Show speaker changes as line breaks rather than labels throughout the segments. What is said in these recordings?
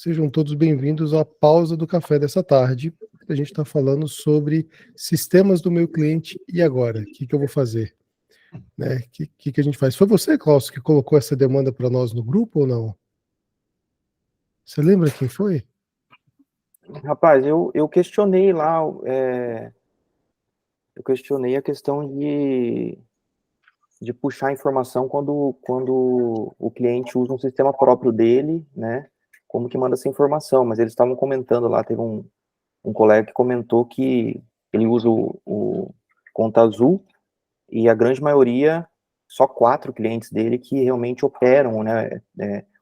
Sejam todos bem-vindos à pausa do café dessa tarde. A gente está falando sobre sistemas do meu cliente e agora? O que eu vou fazer? Né? Que a gente faz? Foi você, Klaus, que colocou essa demanda para nós no grupo ou não? Você lembra quem foi?
Rapaz, eu questionei lá, eu questionei a questão de puxar informação quando o cliente usa um sistema próprio dele, né? Como que manda essa informação? Mas eles estavam comentando lá, teve um colega que comentou que ele usa o Conta Azul e a grande maioria, só 4 clientes dele que realmente operam, né?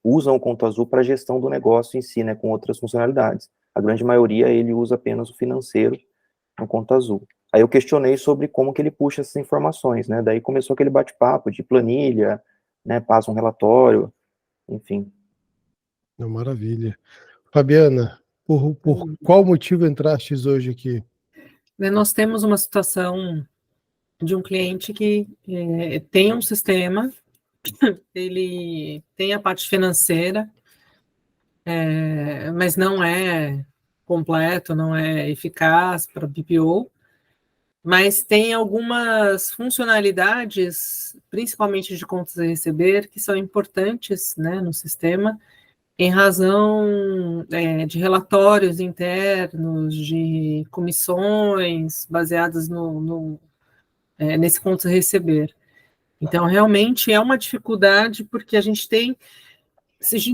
Usam o Conta Azul para a gestão do negócio em si, né? Com outras funcionalidades. A grande maioria, ele usa apenas o financeiro no Conta Azul. Aí eu questionei sobre como que ele puxa essas informações, né? Daí começou aquele bate-papo de planilha, né? Passa um relatório, enfim.
Maravilha. Fabiana, por qual motivo entrastes hoje aqui?
Nós temos uma situação de um cliente que tem um sistema, ele tem a parte financeira, mas não é completo, não é eficaz para BPO, mas tem algumas funcionalidades, principalmente de contas a receber, que são importantes, né, no sistema, em razão de relatórios internos, de comissões baseadas nesse contas a receber. Então, realmente é uma dificuldade, porque a gente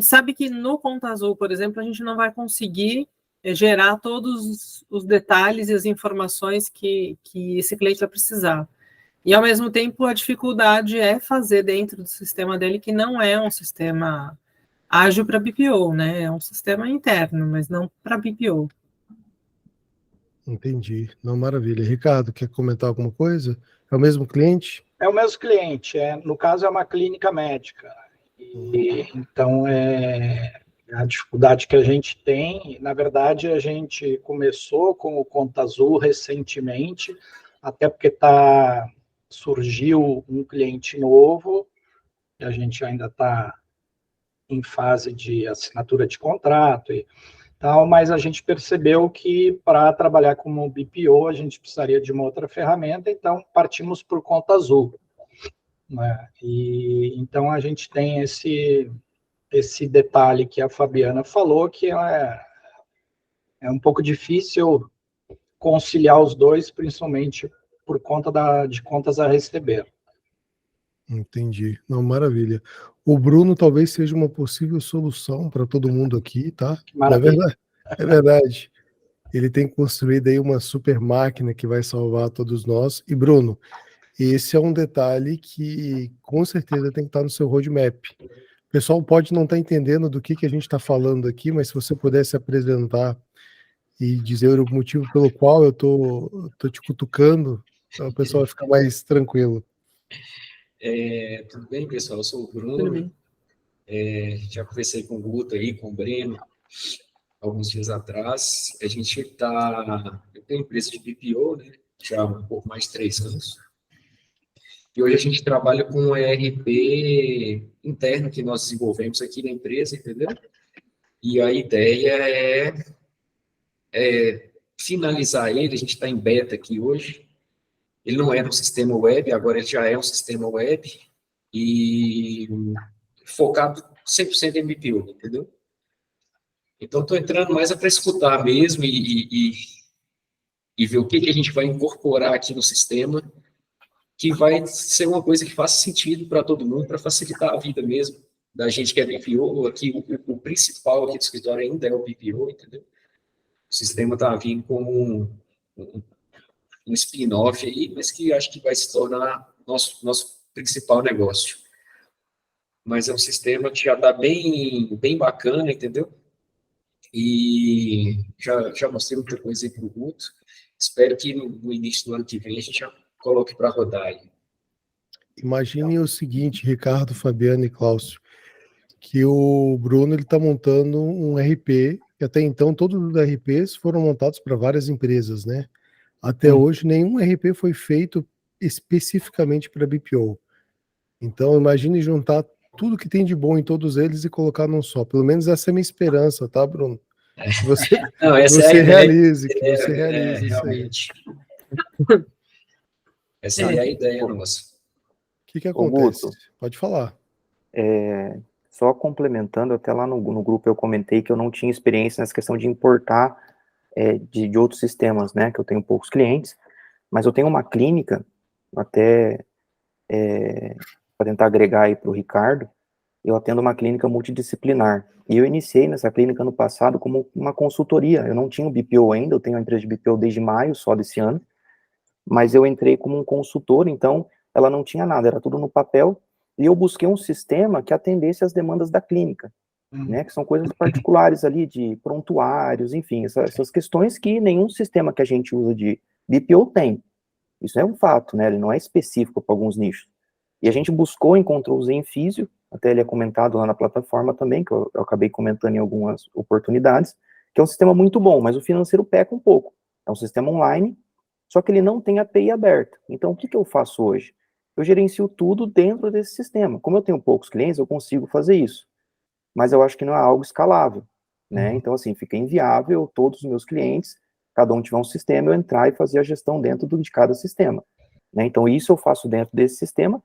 sabe que no Conta Azul, por exemplo, a gente não vai conseguir gerar todos os detalhes e as informações que esse cliente vai precisar. E, ao mesmo tempo, a dificuldade é fazer dentro do sistema dele, que não é um sistema ágil para BPO, né? É um sistema interno, mas não para BPO.
Entendi. Não, maravilha. Ricardo, quer comentar alguma coisa? É o mesmo cliente?
É o mesmo cliente. No caso, é uma clínica médica. Então, a dificuldade que a gente tem, na verdade, a gente começou com o Conta Azul recentemente, até porque surgiu um cliente novo, e a gente ainda está em fase de assinatura de contrato e tal, mas a gente percebeu que para trabalhar como BPO a gente precisaria de uma outra ferramenta, então partimos por Conta Azul, né? E então a gente tem esse detalhe que a Fabiana falou, que é um pouco difícil conciliar os dois, principalmente por conta de contas a receber.
Entendi. Não, maravilha. O Bruno talvez seja uma possível solução para todo mundo aqui, tá? Não é verdade? É verdade. Ele tem construído aí uma super máquina que vai salvar todos nós. E, Bruno, esse é um detalhe que com certeza tem que estar no seu roadmap. O pessoal pode não estar entendendo do que a gente está falando aqui, mas se você pudesse apresentar e dizer o motivo pelo qual eu tô te cutucando, o pessoal vai ficar mais tranquilo.
Tudo bem, pessoal? Eu sou o Bruno. Já conversei com o Guto aí, com o Breno, alguns dias atrás. Eu tenho empresa de BPO, né? Já há um pouco mais de 3 anos. E hoje a gente trabalha com um ERP interno que nós desenvolvemos aqui na empresa, entendeu? E a ideia é finalizar ele. A gente está em beta aqui hoje. Ele não era um sistema web, agora ele já é um sistema web e focado 100% em BPO, entendeu? Então, estou entrando mais para escutar mesmo e ver o que a gente vai incorporar aqui no sistema, que vai ser uma coisa que faça sentido para todo mundo, para facilitar a vida mesmo da gente que é BPO. Aqui, o principal aqui do escritório ainda é o BPO, entendeu? O sistema está vindo com um spin-off aí, mas que acho que vai se tornar nosso principal negócio. Mas é um sistema que já está bem bacana, entendeu? E já mostrei muita coisa aí para o Guto. Espero que no início do ano que vem a gente já coloque para rodar aí.
Imagine o seguinte, Ricardo, Fabiano e Cláudio, que o Bruno está montando um RP, que até então todos os RPs foram montados para várias empresas, né? Até hoje nenhum RP foi feito especificamente para BPO. Então imagine juntar tudo que tem de bom em todos eles e colocar num só. Pelo menos essa é a minha esperança, tá, Bruno? Que você,
Não, essa
você
é a ideia.
realize, que você realize isso aí.
Realmente. Essa é a ideia nossa.
O que acontece?
Guto,
Pode falar.
Só complementando, até lá no grupo eu comentei que eu não tinha experiência nessa questão de importar de outros sistemas, né, que eu tenho poucos clientes, mas eu tenho uma clínica, até para tentar agregar aí para o Ricardo, eu atendo uma clínica multidisciplinar, e eu iniciei nessa clínica no passado como uma consultoria, eu não tinha o BPO ainda, eu tenho a empresa de BPO desde maio só desse ano, mas eu entrei como um consultor, então ela não tinha nada, era tudo no papel, e eu busquei um sistema que atendesse às demandas da clínica, né, que são coisas particulares ali, de prontuários, enfim, essas questões que nenhum sistema que a gente usa de BPO tem. Isso é um fato, né, ele não é específico para alguns nichos. E a gente buscou, encontrou o Zenfísio, até ele é comentado lá na plataforma também, que eu acabei comentando em algumas oportunidades, que é um sistema muito bom, mas o financeiro peca um pouco. É um sistema online, só que ele não tem API aberta. Então, o que eu faço hoje? Eu gerencio tudo dentro desse sistema. Como eu tenho poucos clientes, eu consigo fazer isso. Mas eu acho que não é algo escalável, né? Então, assim, fica inviável todos os meus clientes, cada um tiver um sistema, eu entrar e fazer a gestão dentro de cada sistema, né? Então, isso eu faço dentro desse sistema,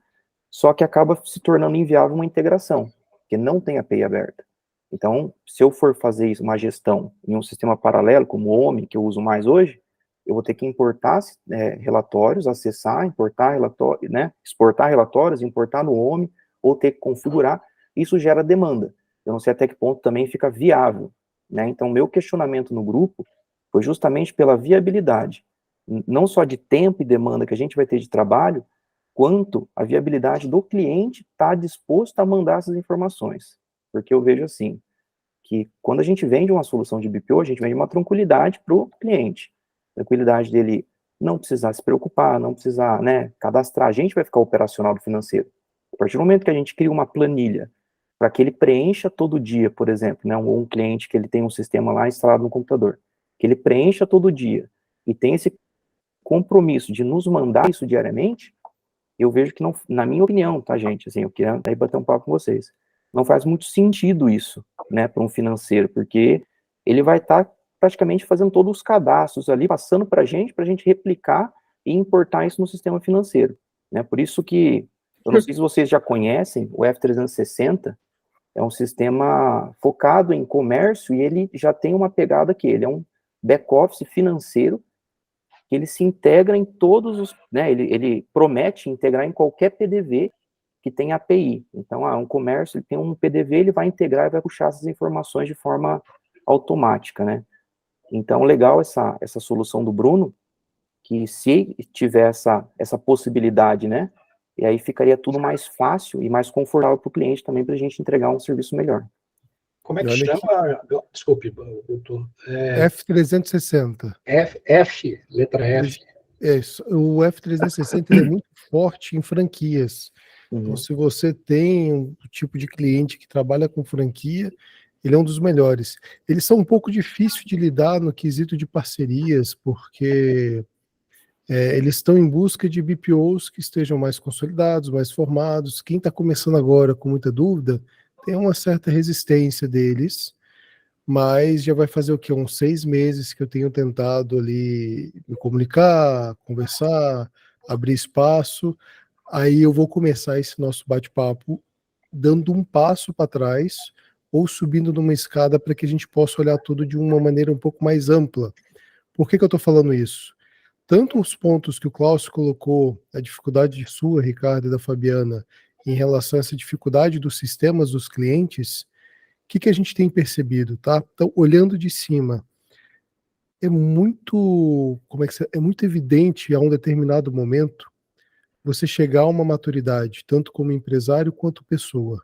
só que acaba se tornando inviável uma integração, porque não tem API aberta. Então, se eu for fazer isso, uma gestão em um sistema paralelo, como o OMI, que eu uso mais hoje, eu vou ter que importar relatórios, acessar, importar relatórios, né? Exportar relatórios, importar no OMI, ou ter que configurar. Isso gera demanda. Eu não sei até que ponto também fica viável, né? Então, meu questionamento no grupo foi justamente pela viabilidade, não só de tempo e demanda que a gente vai ter de trabalho, quanto a viabilidade do cliente estar disposto a mandar essas informações. Porque eu vejo assim, que quando a gente vende uma solução de BPO, a gente vende uma tranquilidade para o cliente. Tranquilidade dele não precisar se preocupar, não precisar, né, cadastrar. A gente vai ficar operacional do financeiro. A partir do momento que a gente cria uma planilha para que ele preencha todo dia, por exemplo, né, um cliente que ele tem um sistema lá instalado no computador, que ele preencha todo dia e tem esse compromisso de nos mandar isso diariamente, eu vejo que não, na minha opinião, tá, gente, assim, eu queria aí bater um papo com vocês, não faz muito sentido isso, né, para um financeiro, porque ele vai estar praticamente fazendo todos os cadastros ali, passando para a gente replicar e importar isso no sistema financeiro, né, por isso que, eu não sei se vocês já conhecem, o F360 é um sistema focado em comércio e ele já tem uma pegada que ele é um back-office financeiro que ele se integra em todos os, né, ele promete integrar em qualquer PDV que tem API. Então, um comércio, ele tem um PDV, ele vai integrar e vai puxar essas informações de forma automática, né? Então, legal essa solução do Bruno, que se tiver essa possibilidade, né, e aí ficaria tudo mais fácil e mais confortável para o cliente também, para a gente entregar um serviço melhor.
Como é que chama? Desculpe, doutor.
F360.
Letra F.
Isso. O F360 ele é muito forte em franquias. Então, se você tem um tipo de cliente que trabalha com franquia, ele é um dos melhores. Eles são um pouco difíceis de lidar no quesito de parcerias, porque eles estão em busca de BPOs que estejam mais consolidados, mais formados. Quem está começando agora com muita dúvida, tem uma certa resistência deles, mas já vai fazer o quê? Uns 6 meses que eu tenho tentado ali me comunicar, conversar, abrir espaço. Aí eu vou começar esse nosso bate-papo dando um passo para trás ou subindo numa escada para que a gente possa olhar tudo de uma maneira um pouco mais ampla. Por que eu estou falando isso? Tanto os pontos que o Klaus colocou, a dificuldade sua, Ricardo, e da Fabiana, em relação a essa dificuldade dos sistemas dos clientes, o que a gente tem percebido, tá? Então, olhando de cima, é muito evidente a um determinado momento você chegar a uma maturidade, tanto como empresário quanto pessoa.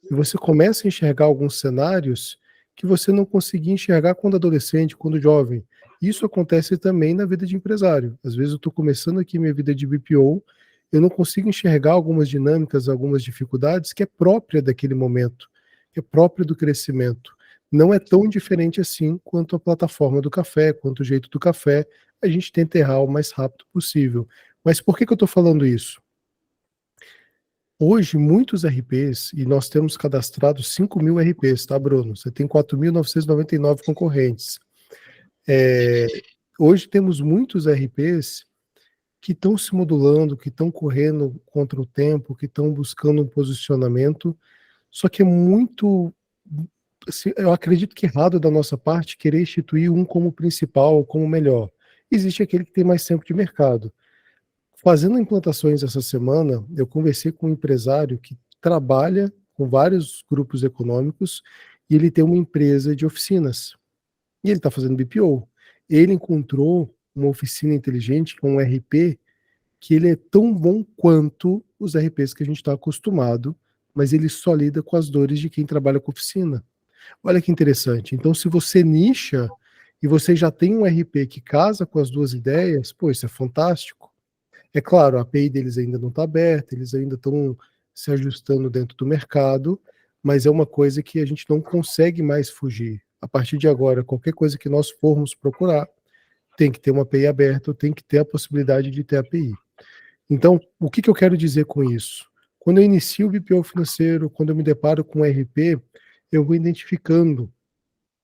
E você começa a enxergar alguns cenários que você não conseguia enxergar quando adolescente, quando jovem. Isso acontece também na vida de empresário. Às vezes eu estou começando aqui minha vida de BPO, eu não consigo enxergar algumas dinâmicas, algumas dificuldades que é própria daquele momento, que é própria do crescimento. Não é tão diferente assim quanto a plataforma do café, quanto o jeito do café. A gente tenta errar o mais rápido possível. Mas por que eu estou falando isso? Hoje, muitos RPs, e nós temos cadastrado 5.000 RPs, tá, Bruno? Você tem 4.999 concorrentes. Hoje temos muitos RPs que estão se modulando, que estão correndo contra o tempo, que estão buscando um posicionamento, só que é muito, assim, eu acredito que errado da nossa parte querer instituir um como principal, como melhor. Existe aquele que tem mais tempo de mercado. Fazendo implantações essa semana, eu conversei com um empresário que trabalha com vários grupos econômicos e ele tem uma empresa de oficinas. E ele está fazendo BPO. Ele encontrou uma oficina inteligente, um RP, que ele é tão bom quanto os RPs que a gente está acostumado, mas ele só lida com as dores de quem trabalha com oficina. Olha que interessante. Então, se você nicha e você já tem um RP que casa com as duas ideias, pô, isso é fantástico. É claro, a API deles ainda não está aberta, eles ainda estão se ajustando dentro do mercado, mas é uma coisa que a gente não consegue mais fugir. A partir de agora, qualquer coisa que nós formos procurar, tem que ter uma API aberta, tem que ter a possibilidade de ter API. Então, o que eu quero dizer com isso? Quando eu inicio o BPO financeiro, quando eu me deparo com o RP, eu vou identificando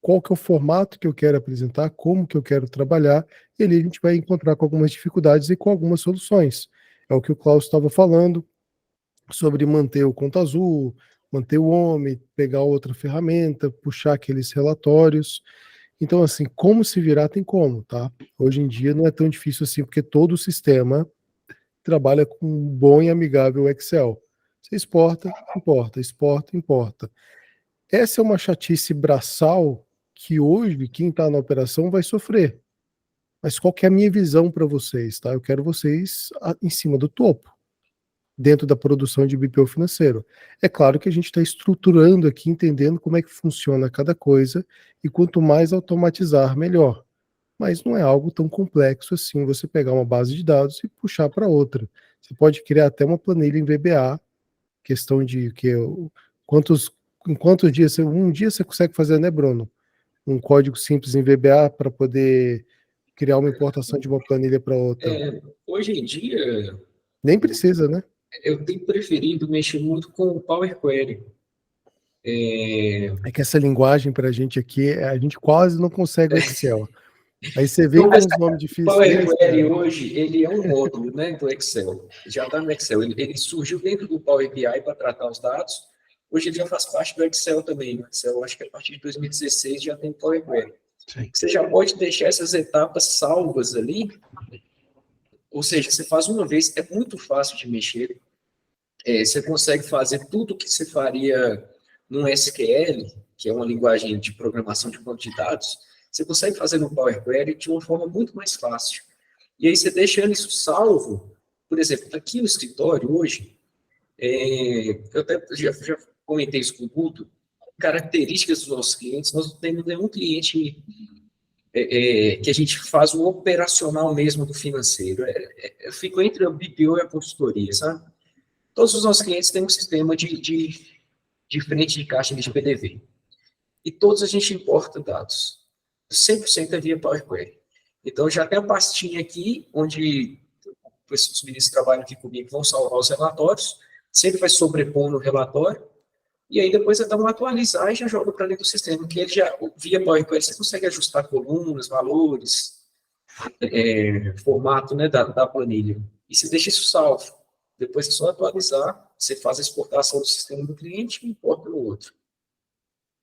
qual que é o formato que eu quero apresentar, como que eu quero trabalhar, e ali a gente vai encontrar com algumas dificuldades e com algumas soluções. É o que o Klaus estava falando, sobre manter o conta azul, manter o homem, pegar outra ferramenta, puxar aqueles relatórios. Então, assim, como se virar tem como, tá? Hoje em dia não é tão difícil assim, porque todo o sistema trabalha com um bom e amigável Excel. Você exporta, importa, exporta, importa. Essa é uma chatice braçal que hoje quem está na operação vai sofrer. Mas qual que é a minha visão para vocês, tá? Eu quero vocês em cima do topo, dentro da produção de BPO financeiro. É claro que a gente está estruturando aqui, entendendo como é que funciona cada coisa, e quanto mais automatizar, melhor. Mas não é algo tão complexo assim, você pegar uma base de dados e puxar para outra. Você pode criar até uma planilha em VBA, questão de em quantos dias, um dia você consegue fazer, né, Bruno? Um código simples em VBA para poder criar uma importação de uma planilha para outra.
Hoje em dia,
Nem precisa, né?
eu tenho preferido mexer muito com o Power Query.
É que essa linguagem para a gente aqui, a gente quase não consegue o Excel. Aí você vem com os nomes difíceis.
O Power Query hoje, ele é um módulo, né, do Excel. Já está no Excel. Ele surgiu dentro do Power BI para tratar os dados. Hoje ele já faz parte do Excel também. No Excel, acho que a partir de 2016 já tem Power Query. Sim. Você já pode deixar essas etapas salvas ali. Ou seja, você faz uma vez, é muito fácil de mexer. Você consegue fazer tudo o que você faria no SQL, que é uma linguagem de programação de banco de dados. Você consegue fazer no Power Query de uma forma muito mais fácil. E aí você deixando isso salvo, por exemplo, aqui no escritório hoje, eu até já comentei isso com o Guto, características dos nossos clientes, nós não temos nenhum cliente que a gente faz o operacional mesmo do financeiro. Eu fico entre a BPO e a consultoria, sabe? Todos os nossos clientes têm um sistema de frente de caixa de PDV. E todos a gente importa dados. 100% é via Power Query. Então, já tem a pastinha aqui, onde os meninos que trabalham aqui comigo vão salvar os relatórios, sempre vai sobrepor no relatório, e aí depois dá uma atualizar e já joga para dentro do sistema, que ele já, via Power Query, você consegue ajustar colunas, valores, formato, né, da planilha. E você deixa isso salvo. Depois é só atualizar, você faz a exportação do sistema do cliente e importa no outro.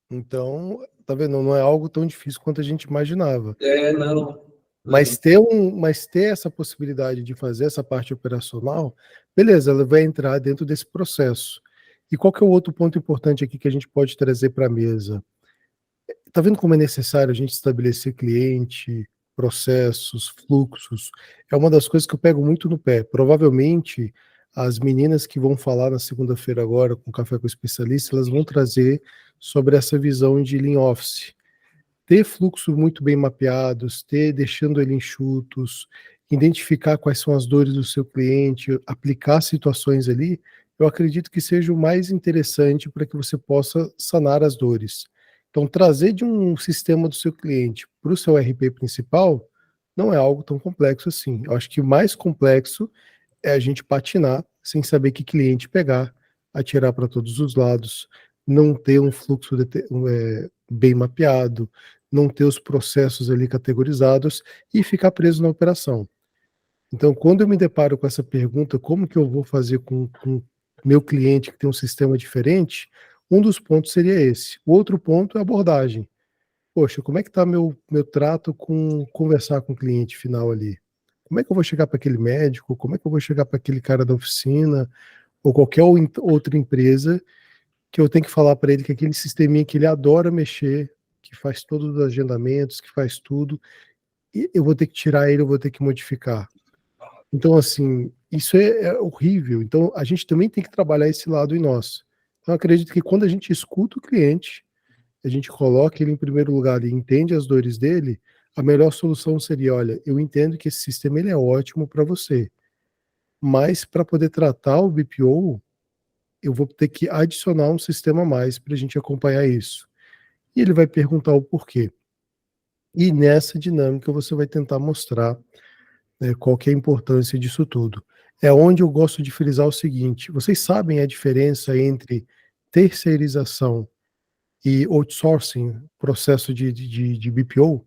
Então, tá vendo? Não é algo tão difícil quanto a gente imaginava.
Não.
Mas ter essa possibilidade de fazer essa parte operacional, beleza, ela vai entrar dentro desse processo. E qual que é o outro ponto importante aqui que a gente pode trazer para a mesa? Tá vendo como é necessário a gente estabelecer cliente, processos, fluxos? É uma das coisas que eu pego muito no pé. Provavelmente, as meninas que vão falar na segunda-feira agora com Café com Especialista, elas vão trazer sobre essa visão de Lean Office. Ter fluxos muito bem mapeados, deixando ele enxutos, identificar quais são as dores do seu cliente, aplicar situações ali, eu acredito que seja o mais interessante para que você possa sanar as dores. Então, trazer de um sistema do seu cliente para o seu RP principal não é algo tão complexo assim. Eu acho que o mais complexo é a gente patinar sem saber que cliente pegar, atirar para todos os lados, não ter um fluxo bem mapeado, não ter os processos ali categorizados e ficar preso na operação. Então, quando eu me deparo com essa pergunta, como que eu vou fazer com meu cliente que tem um sistema diferente, um dos pontos seria esse. O outro ponto é a abordagem. Poxa, como é que está meu trato com conversar com o cliente final ali? Como é que eu vou chegar para aquele médico? Como é que eu vou chegar para aquele cara da oficina? Ou qualquer outra empresa que eu tenho que falar para ele que aquele sisteminha que ele adora mexer, que faz todos os agendamentos, que faz tudo, e eu vou ter que tirar ele, eu vou ter que modificar. Então, assim, isso é horrível. Então, a gente também tem que trabalhar esse lado em nós. Então, eu acredito que quando a gente escuta o cliente, a gente coloca ele em primeiro lugar e entende as dores dele, a melhor solução seria, olha, eu entendo que esse sistema ele é ótimo para você, mas para poder tratar o BPO, eu vou ter que adicionar um sistema a mais para a gente acompanhar isso. E ele vai perguntar o porquê. E nessa dinâmica você vai tentar mostrar, né, qual que é a importância disso tudo. É onde eu gosto de frisar o seguinte: vocês sabem a diferença entre terceirização e outsourcing, processo de BPO?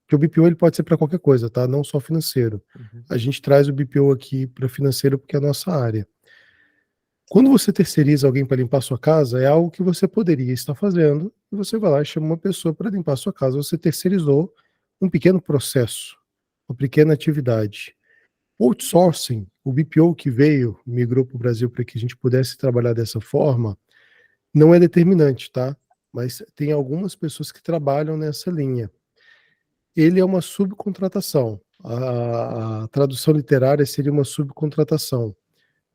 Porque o BPO ele pode ser para qualquer coisa, tá? Não só financeiro. A gente traz o BPO aqui para financeiro porque é a nossa área. Quando você terceiriza alguém para limpar sua casa, é algo que você poderia estar fazendo, e você vai lá e chama uma pessoa para limpar sua casa. Você terceirizou um pequeno processo, uma pequena atividade. Outsourcing, o BPO que veio, migrou para o Brasil para que a gente pudesse trabalhar dessa forma, não é determinante, tá? Mas tem algumas pessoas que trabalham nessa linha. Ele é uma subcontratação. A tradução literária seria uma subcontratação.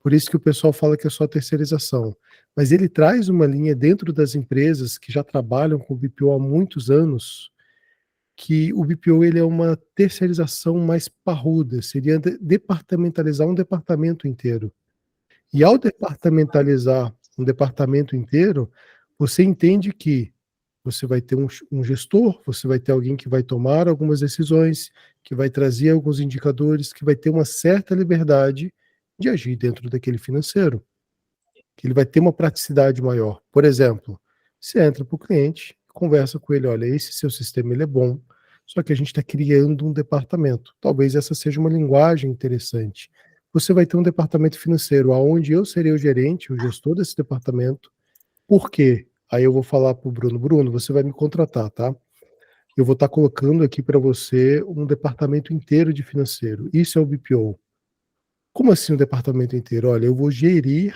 Por isso que o pessoal fala que é só terceirização. Mas ele traz uma linha dentro das empresas que já trabalham com o BPO há muitos anos, que o BPO ele é uma terceirização mais parruda, seria departamentalizar um departamento inteiro. E ao departamentalizar um departamento inteiro, você entende que você vai ter um gestor, você vai ter alguém que vai tomar algumas decisões, que vai trazer alguns indicadores, que vai ter uma certa liberdade de agir dentro daquele financeiro, que ele vai ter uma praticidade maior. Por exemplo, você entra para o cliente, conversa com ele, olha, esse seu sistema ele é bom, só que a gente está criando um departamento. Talvez essa seja uma linguagem interessante. Você vai ter um departamento financeiro, onde eu serei o gerente, o gestor desse departamento. Por quê? Aí eu vou falar para o Bruno, Bruno, você vai me contratar, tá? Eu vou estar colocando aqui para você um departamento inteiro de financeiro. Isso é o BPO. Como assim um departamento inteiro? Olha, eu vou gerir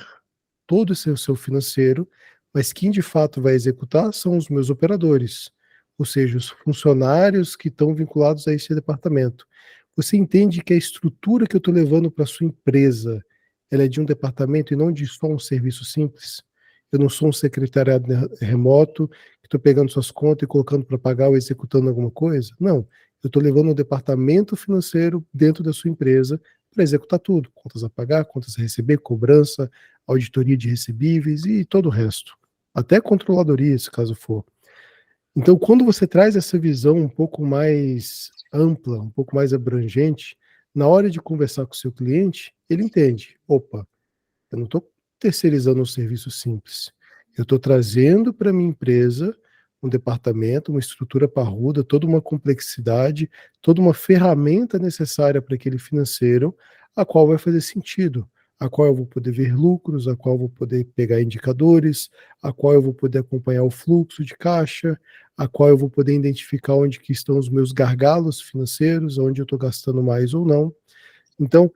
todo o seu financeiro, mas quem de fato vai executar são os meus operadores, ou seja, os funcionários que estão vinculados a esse departamento. Você entende que a estrutura que eu estou levando para a sua empresa, ela é de um departamento e não de só um serviço simples? Eu não sou um secretariado remoto que estou pegando suas contas e colocando para pagar ou executando alguma coisa? Não, eu estou levando um departamento financeiro dentro da sua empresa para executar tudo, contas a pagar, contas a receber, cobrança, auditoria de recebíveis e todo o resto, até controladoria, se caso for. Então, quando você traz essa visão um pouco mais ampla, um pouco mais abrangente, na hora de conversar com o seu cliente, ele entende, opa, eu não estou terceirizando um serviço simples, eu estou trazendo para minha empresa um departamento, uma estrutura parruda, toda uma complexidade, toda uma ferramenta necessária para aquele financeiro, a qual vai fazer sentido, a qual eu vou poder ver lucros, a qual eu vou poder pegar indicadores, a qual eu vou poder acompanhar o fluxo de caixa, a qual eu vou poder identificar onde que estão os meus gargalos financeiros, onde eu estou gastando mais ou não. Então,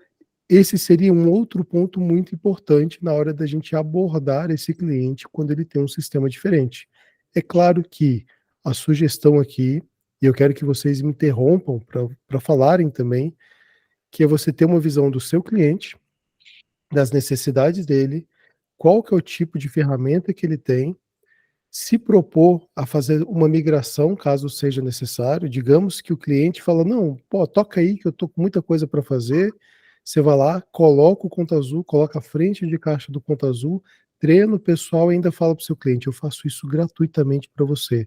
esse seria um outro ponto muito importante na hora da gente abordar esse cliente quando ele tem um sistema diferente. É claro que a sugestão aqui, e eu quero que vocês me interrompam para falarem também, que é você ter uma visão do seu cliente, das necessidades dele, qual que é o tipo de ferramenta que ele tem, se propor a fazer uma migração, caso seja necessário. Digamos que o cliente fala, não, pô, toca aí que eu tô com muita coisa para fazer. Você vai lá, coloca o Conta Azul, coloca a frente de caixa do Conta Azul, treina o pessoal e ainda fala para o seu cliente, eu faço isso gratuitamente para você,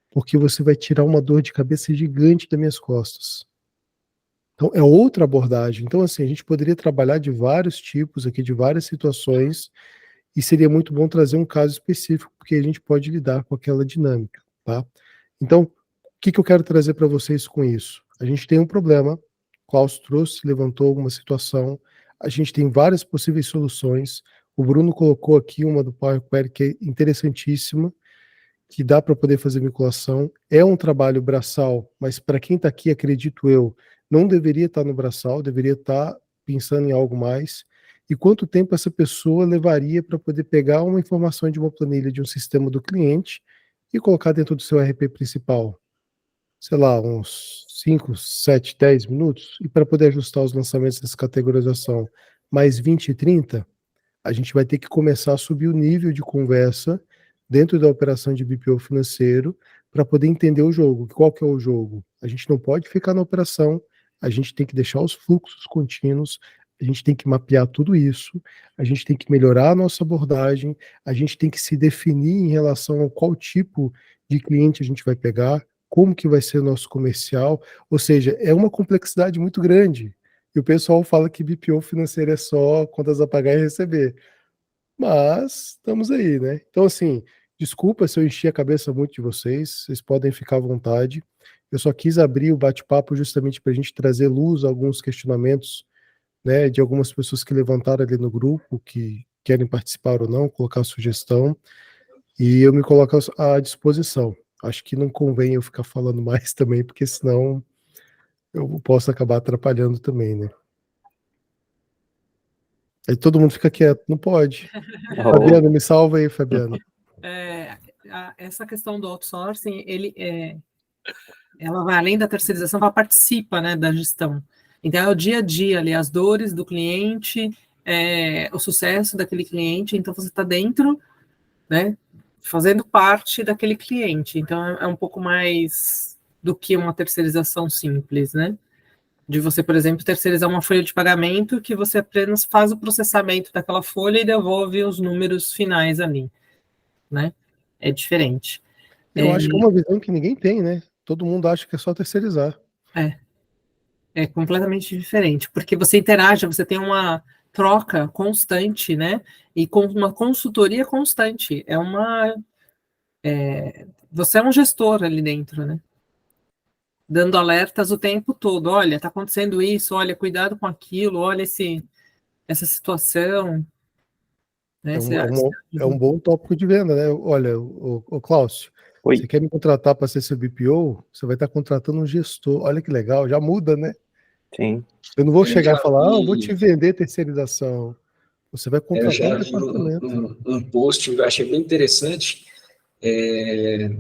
porque você vai tirar uma dor de cabeça gigante das minhas costas. Então, é outra abordagem. Então, assim, a gente poderia trabalhar de vários tipos aqui, de várias situações, e seria muito bom trazer um caso específico, porque a gente pode lidar com aquela dinâmica, tá? Então, o que eu quero trazer para vocês com isso? A gente tem um problema, o Klaus trouxe, levantou alguma situação, a gente tem várias possíveis soluções, o Bruno colocou aqui uma do Power Query que é interessantíssima, que dá para poder fazer vinculação, é um trabalho braçal, mas para quem está aqui, acredito eu, não deveria estar no braçal, deveria estar pensando em algo mais. E quanto tempo essa pessoa levaria para poder pegar uma informação de uma planilha de um sistema do cliente e colocar dentro do seu RP principal? Sei lá, uns 5, 7, 10 minutos, e para poder ajustar os lançamentos dessa categorização, mais 20 e 30, a gente vai ter que começar a subir o nível de conversa dentro da operação de BPO financeiro para poder entender o jogo. Qual que é o jogo? A gente não pode ficar na operação, a gente tem que deixar os fluxos contínuos, a gente tem que mapear tudo isso, a gente tem que melhorar a nossa abordagem, a gente tem que se definir em relação a qual tipo de cliente a gente vai pegar, como que vai ser o nosso comercial, ou seja, é uma complexidade muito grande. E o pessoal fala que BPO financeiro é só contas a pagar e receber. Mas estamos aí, né? Então, assim, desculpa se eu enchi a cabeça muito de vocês podem ficar à vontade. Eu só quis abrir o bate-papo justamente para a gente trazer luz a alguns questionamentos, né, de algumas pessoas que levantaram ali no grupo, que querem participar ou não, colocar sugestão, e eu me coloco à disposição. Acho que não convém eu ficar falando mais também, porque senão eu posso acabar atrapalhando também, né? Aí todo mundo fica quieto, não pode. Fabiano, me salva aí, Fabiano.
Essa questão do outsourcing, ela vai além da terceirização, ela participa, né, da gestão. Então, é o dia a dia ali, as dores do cliente, o sucesso daquele cliente, então você está dentro, né, fazendo parte daquele cliente. Então, é um pouco mais do que uma terceirização simples, né? De você, por exemplo, terceirizar uma folha de pagamento que você apenas faz o processamento daquela folha e devolve os números finais ali, né? É diferente.
Eu acho que é uma visão que ninguém tem, né? Todo mundo acha que é só terceirizar.
É completamente diferente, porque você interage, você tem uma troca constante, né? E com uma consultoria constante. Você é um gestor ali dentro, né? Dando alertas o tempo todo. Olha, está acontecendo isso, olha, cuidado com aquilo, olha essa situação. Né?
É um bom tópico de venda, né? Olha, o Cláudio, você quer me contratar para ser seu BPO? Você vai estar contratando um gestor. Olha que legal, já muda, né?
Sim.
Eu não vou chegar e falar, eu vou te vender terceirização. Você vai contratar um departamento.
Um post que eu achei bem interessante,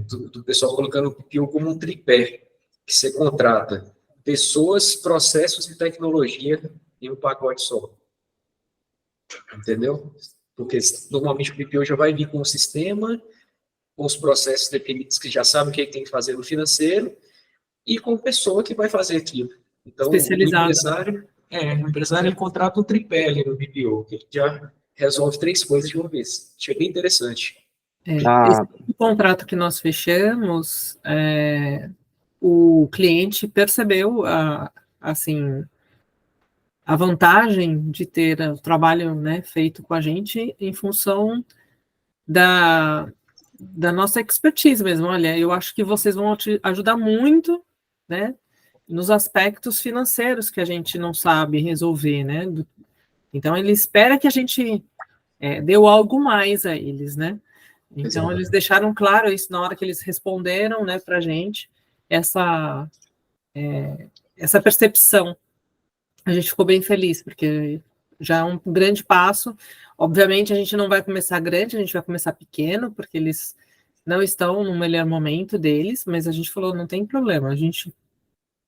do pessoal colocando o BPO como um tripé, que você contrata pessoas, processos e tecnologia em um pacote só. Entendeu? Porque normalmente o BPO já vai vir com o sistema, com os processos definidos que já sabe o que tem que fazer no financeiro e com pessoa que vai fazer aquilo. Então, o empresário contrata um tripé ali no BPO, que já resolve 3 coisas de uma vez. Achei bem interessante.
Esse contrato que nós fechamos, o cliente percebeu a vantagem de ter o trabalho, né, feito com a gente em função da nossa expertise mesmo. Olha, eu acho que vocês vão te ajudar muito, né, nos aspectos financeiros que a gente não sabe resolver, né? Então, ele espera que a gente deu algo mais a eles, né? Então, eles deixaram claro isso na hora que eles responderam, né, para a gente, essa percepção. A gente ficou bem feliz, porque já é um grande passo. Obviamente, a gente não vai começar grande, a gente vai começar pequeno, porque eles não estão no melhor momento deles, mas a gente falou, não tem problema, a gente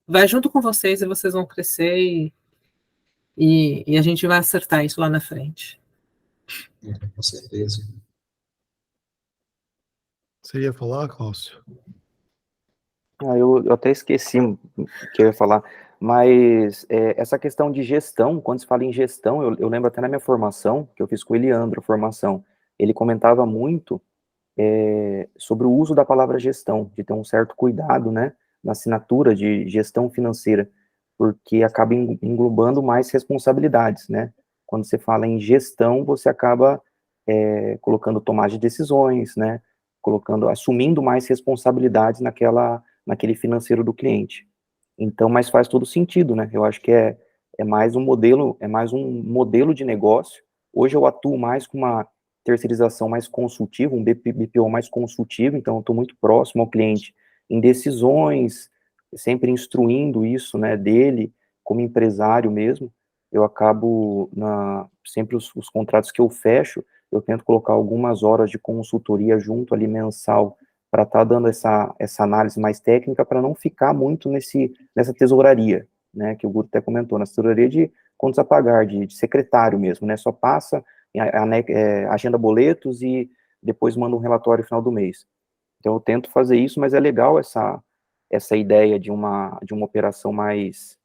vai junto com vocês e vocês vão crescer e a gente vai acertar isso lá na frente.
Com certeza.
Você ia falar, Cláudio?
Eu até esqueci o que eu ia falar, mas essa questão de gestão, quando se fala em gestão, eu lembro até na minha formação, que eu fiz com o Eliandro, a formação, ele comentava muito sobre o uso da palavra gestão, de ter um certo cuidado, né, na assinatura de gestão financeira, porque acaba englobando mais responsabilidades, né? Quando você fala em gestão, você acaba colocando tomada de decisões, né, assumindo mais responsabilidades naquele financeiro do cliente. Então, mas faz todo sentido, né? Eu acho que é mais um modelo de negócio. Hoje eu atuo mais com uma terceirização mais consultiva, um BPO mais consultivo, então eu estou muito próximo ao cliente em decisões, sempre instruindo isso, né, dele, como empresário mesmo. Eu acabo, sempre os contratos que eu fecho, eu tento colocar algumas horas de consultoria junto ali mensal, para estar dando essa análise mais técnica, para não ficar muito nessa tesouraria, né, que o Guto até comentou, nessa tesouraria de contas a pagar, de secretário mesmo, né, só passa, agenda boletos e depois manda um relatório no final do mês. Então eu tento fazer isso, mas é legal essa ideia de uma operação mais,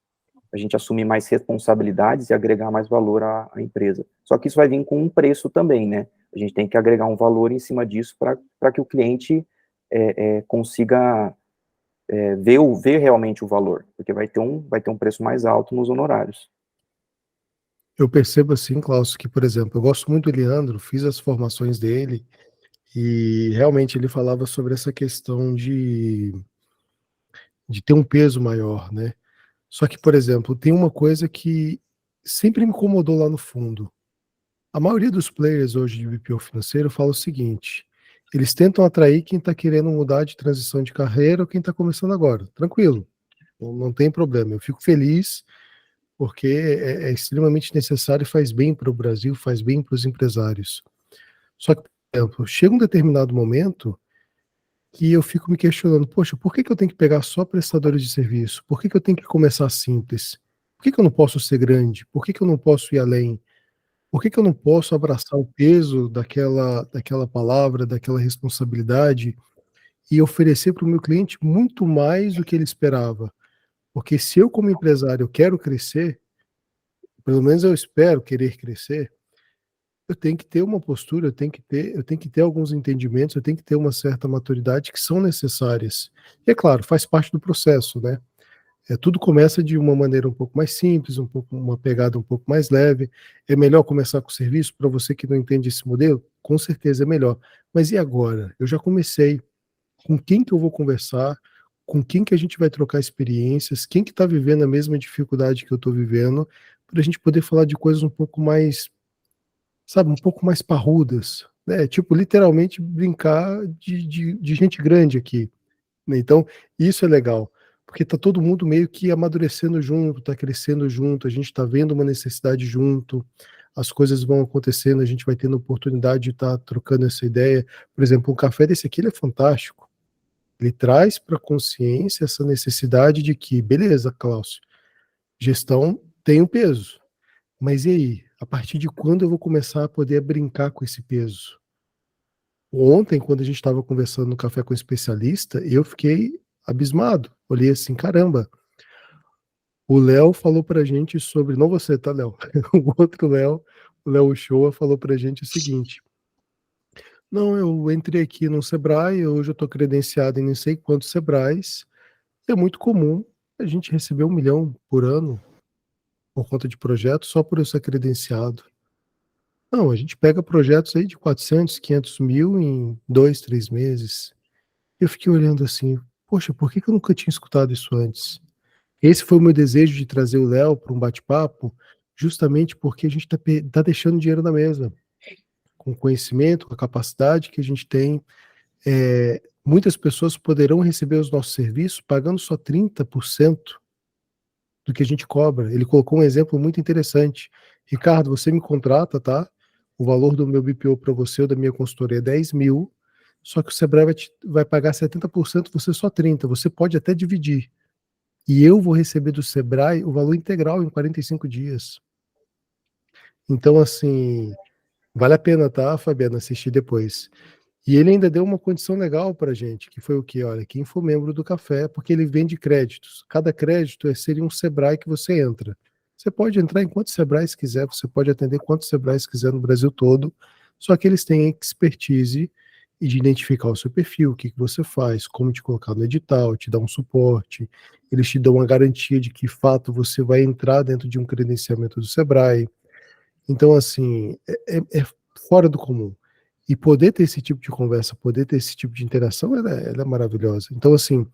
a gente assumir mais responsabilidades e agregar mais valor à empresa. Só que isso vai vir com um preço também, né, a gente tem que agregar um valor em cima disso para que o cliente consiga ver realmente o valor, porque vai ter um preço mais alto nos honorários.
Eu percebo assim, Klaus, que, por exemplo, eu gosto muito do Leandro, fiz as formações dele, e realmente ele falava sobre essa questão de ter um peso maior, né? Só que, por exemplo, tem uma coisa que sempre me incomodou lá no fundo. A maioria dos players hoje de BPO financeiro fala o seguinte: eles tentam atrair quem está querendo mudar de transição de carreira ou quem está começando agora. Tranquilo, não tem problema. Eu fico feliz porque é extremamente necessário e faz bem para o Brasil, faz bem para os empresários. Só que, por exemplo, chega um determinado momento que eu fico me questionando, poxa, por que eu tenho que pegar só prestadores de serviço? Por que eu tenho que começar simples? Por que eu não posso ser grande? Por que eu não posso ir além? Por que eu não posso abraçar o peso daquela palavra, daquela responsabilidade e oferecer para o meu cliente muito mais do que ele esperava? Porque se eu, como empresário, eu quero crescer, pelo menos eu espero querer crescer, eu tenho que ter uma postura, eu tenho que ter alguns entendimentos, eu tenho que ter uma certa maturidade que são necessárias. E é claro, faz parte do processo, né? Tudo começa de uma maneira um pouco mais simples, uma pegada um pouco mais leve. É melhor começar com o serviço para você que não entende esse modelo? Com certeza é melhor. Mas e agora? Eu já comecei. Com quem que eu vou conversar? Com quem que a gente vai trocar experiências? Quem que está vivendo a mesma dificuldade que eu estou vivendo? Para a gente poder falar de coisas um pouco mais, sabe, um pouco mais parrudas, né? Tipo, literalmente brincar de gente grande aqui, né? Então, isso é legal, porque tá todo mundo meio que amadurecendo junto, tá crescendo junto, a gente tá vendo uma necessidade junto, as coisas vão acontecendo, a gente vai tendo oportunidade de estar trocando essa ideia. Por exemplo, um café desse aqui, ele é fantástico. Ele traz para a consciência essa necessidade de que, beleza, Cláudio, gestão tem um peso, mas e aí? A partir de quando eu vou começar a poder brincar com esse peso? Ontem, quando a gente estava conversando no café com o especialista, eu fiquei abismado. Olhei assim, caramba. O Léo falou pra gente sobre, não você, tá, Léo? O outro Léo, o Léo Shoa, falou pra gente o seguinte: não, eu entrei aqui no Sebrae, hoje eu tô credenciado em não sei quantos Sebrais. É muito comum a gente receber 1 milhão por ano por conta de projeto só por eu ser credenciado. Não, a gente pega projetos aí de 400, 500 mil em 2, 3 meses. Eu fiquei olhando assim, poxa, por que eu nunca tinha escutado isso antes? Esse foi o meu desejo de trazer o Léo para um bate-papo, justamente porque a gente tá deixando dinheiro na mesa. Com o conhecimento, com a capacidade que a gente tem, muitas pessoas poderão receber os nossos serviços pagando só 30% do que a gente cobra. Ele colocou um exemplo muito interessante. Ricardo, você me contrata, tá? O valor do meu BPO para você ou da minha consultoria é 10 mil, só que o Sebrae vai pagar 70%, você só 30%. Você pode até dividir. E eu vou receber do Sebrae o valor integral em 45 dias. Então, assim, vale a pena, tá, Fabiana, assistir depois. E ele ainda deu uma condição legal para a gente, que foi o quê? Olha, quem for membro do café, porque ele vende créditos. Cada crédito seria um Sebrae que você entra. Você pode entrar em quantos Sebrais quiser, você pode atender quantos Sebrais quiser no Brasil todo, só que eles têm expertise e de identificar o seu perfil, o que você faz, como te colocar no edital, te dar um suporte, eles te dão uma garantia de que, de fato, você vai entrar dentro de um credenciamento do Sebrae. Então, assim, fora do comum. E poder ter esse tipo de conversa, poder ter esse tipo de interação, ela é maravilhosa. Então, assim,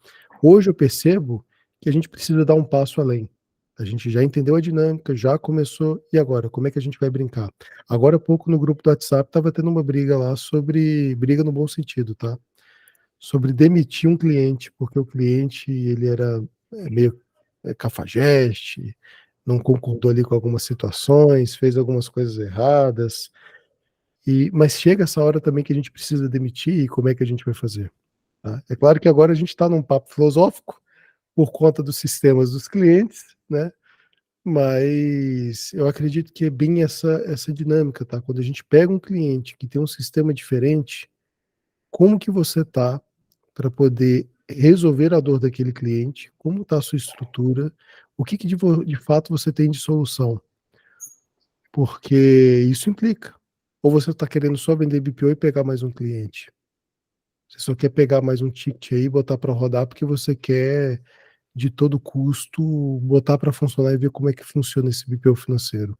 hoje eu percebo que a gente precisa dar um passo além. A gente já entendeu a dinâmica, já começou, e agora? Como é que a gente vai brincar? Agora há pouco no grupo do WhatsApp estava tendo uma briga lá sobre, briga no bom sentido, tá? Sobre demitir um cliente, porque o cliente, ele era meio cafajeste, não concordou ali com algumas situações, fez algumas coisas erradas, mas chega essa hora também que a gente precisa demitir, e como é que a gente vai fazer? Tá? É claro que agora a gente está num papo filosófico, por conta dos sistemas dos clientes, né? Mas eu acredito que é bem essa dinâmica, tá? Quando a gente pega um cliente que tem um sistema diferente, como que você tá para poder resolver a dor daquele cliente? Como está a sua estrutura? O que de fato você tem de solução? Porque isso implica. Ou você está querendo só vender BPO e pegar mais um cliente? Você só quer pegar mais um ticket aí e botar para rodar porque você quer, de todo custo, botar para funcionar e ver como é que funciona esse BPO financeiro.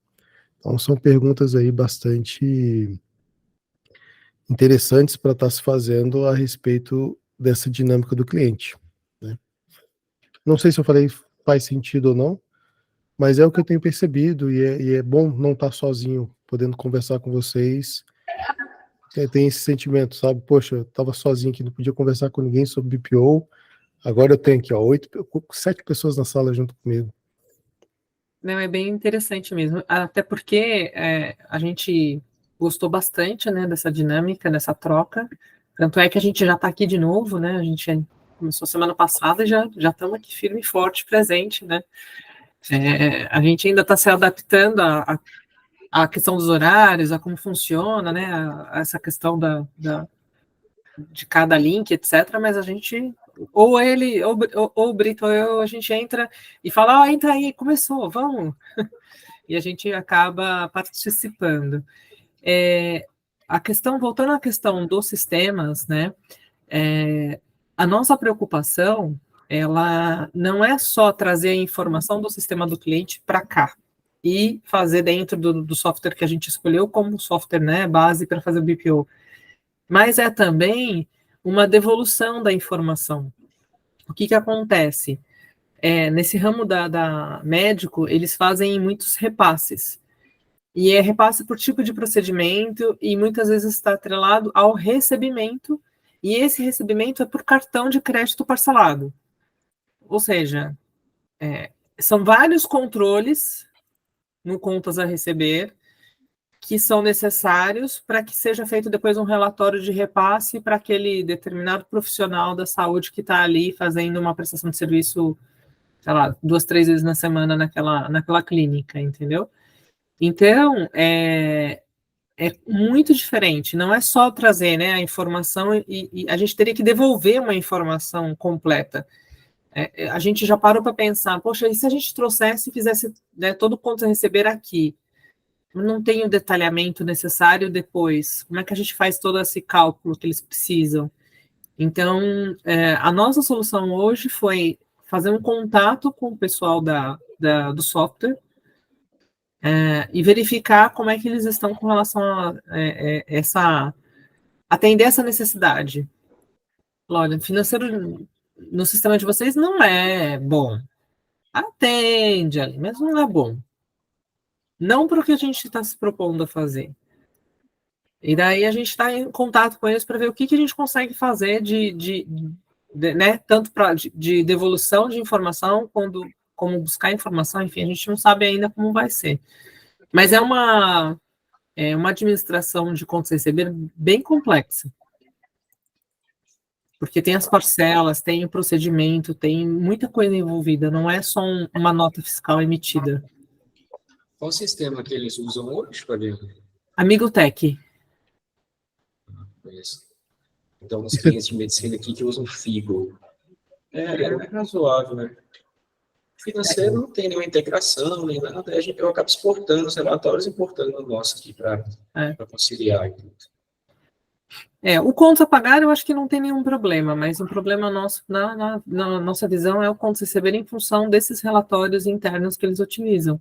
Então, são perguntas aí bastante interessantes para estar se fazendo a respeito dessa dinâmica do cliente, né? Não sei se eu falei faz sentido ou não, mas é o que eu tenho percebido e é bom não estar sozinho, podendo conversar com vocês. Tem esse sentimento, sabe? Poxa, eu estava sozinho aqui, não podia conversar com ninguém sobre BPO. Agora eu tenho aqui, ó, 7 pessoas na sala junto comigo.
Não, é bem interessante mesmo, até porque a gente gostou bastante, né, dessa dinâmica, dessa troca, tanto é que a gente já está aqui de novo, né, a gente começou semana passada e já estamos aqui firme e forte, presente, né, a gente ainda está se adaptando à questão dos horários, a como funciona, né, a essa questão de cada link, etc., mas a gente, ou ele, ou o Brito ou eu, a gente entra e fala, ó, entra aí, começou, vamos, e a gente acaba participando. Voltando à questão dos sistemas, né, a nossa preocupação, ela não é só trazer a informação do sistema do cliente para cá, e fazer dentro do software que a gente escolheu como software, né, base para fazer o BPO, mas é também uma devolução da informação. O que acontece? Nesse ramo da médico, eles fazem muitos repasses. E é repasse por tipo de procedimento e muitas vezes está atrelado ao recebimento, e esse recebimento é por cartão de crédito parcelado. Ou seja, são vários controles no contas a receber que são necessários para que seja feito depois um relatório de repasse para aquele determinado profissional da saúde que está ali fazendo uma prestação de serviço, sei lá, 2, 3 vezes na semana naquela clínica, entendeu? Então, é muito diferente, não é só trazer, né, a informação e a gente teria que devolver uma informação completa. A gente já parou para pensar, poxa, e se a gente trouxesse e fizesse, né, todo o contas a receber aqui? Não tem o detalhamento necessário depois. Como é que a gente faz todo esse cálculo que eles precisam? Então, a nossa solução hoje foi fazer um contato com o pessoal do software e verificar como é que eles estão com relação a atender essa necessidade. Olha, financeiro no sistema de vocês não é bom. Atende ali, mas não é bom. Não para o que a gente está se propondo a fazer. E daí a gente está em contato com eles para ver o que a gente consegue fazer né, tanto de devolução de informação, como buscar informação, enfim, a gente não sabe ainda como vai ser. Mas é uma administração de contas a receber bem complexa. Porque tem as parcelas, tem o procedimento, tem muita coisa envolvida, não é só uma nota fiscal emitida.
Qual sistema que eles usam hoje, Fabiano?
Amigotech.
Então, os clientes de medicina aqui que usam Figo. É razoável, né? Financeiro não tem nenhuma integração, nem nada. Eu acabo exportando os relatórios, importando o nosso aqui para conciliar.
O contas a pagar eu acho que não tem nenhum problema, mas um problema nosso, na nossa visão, é o contas a receber em função desses relatórios internos que eles utilizam.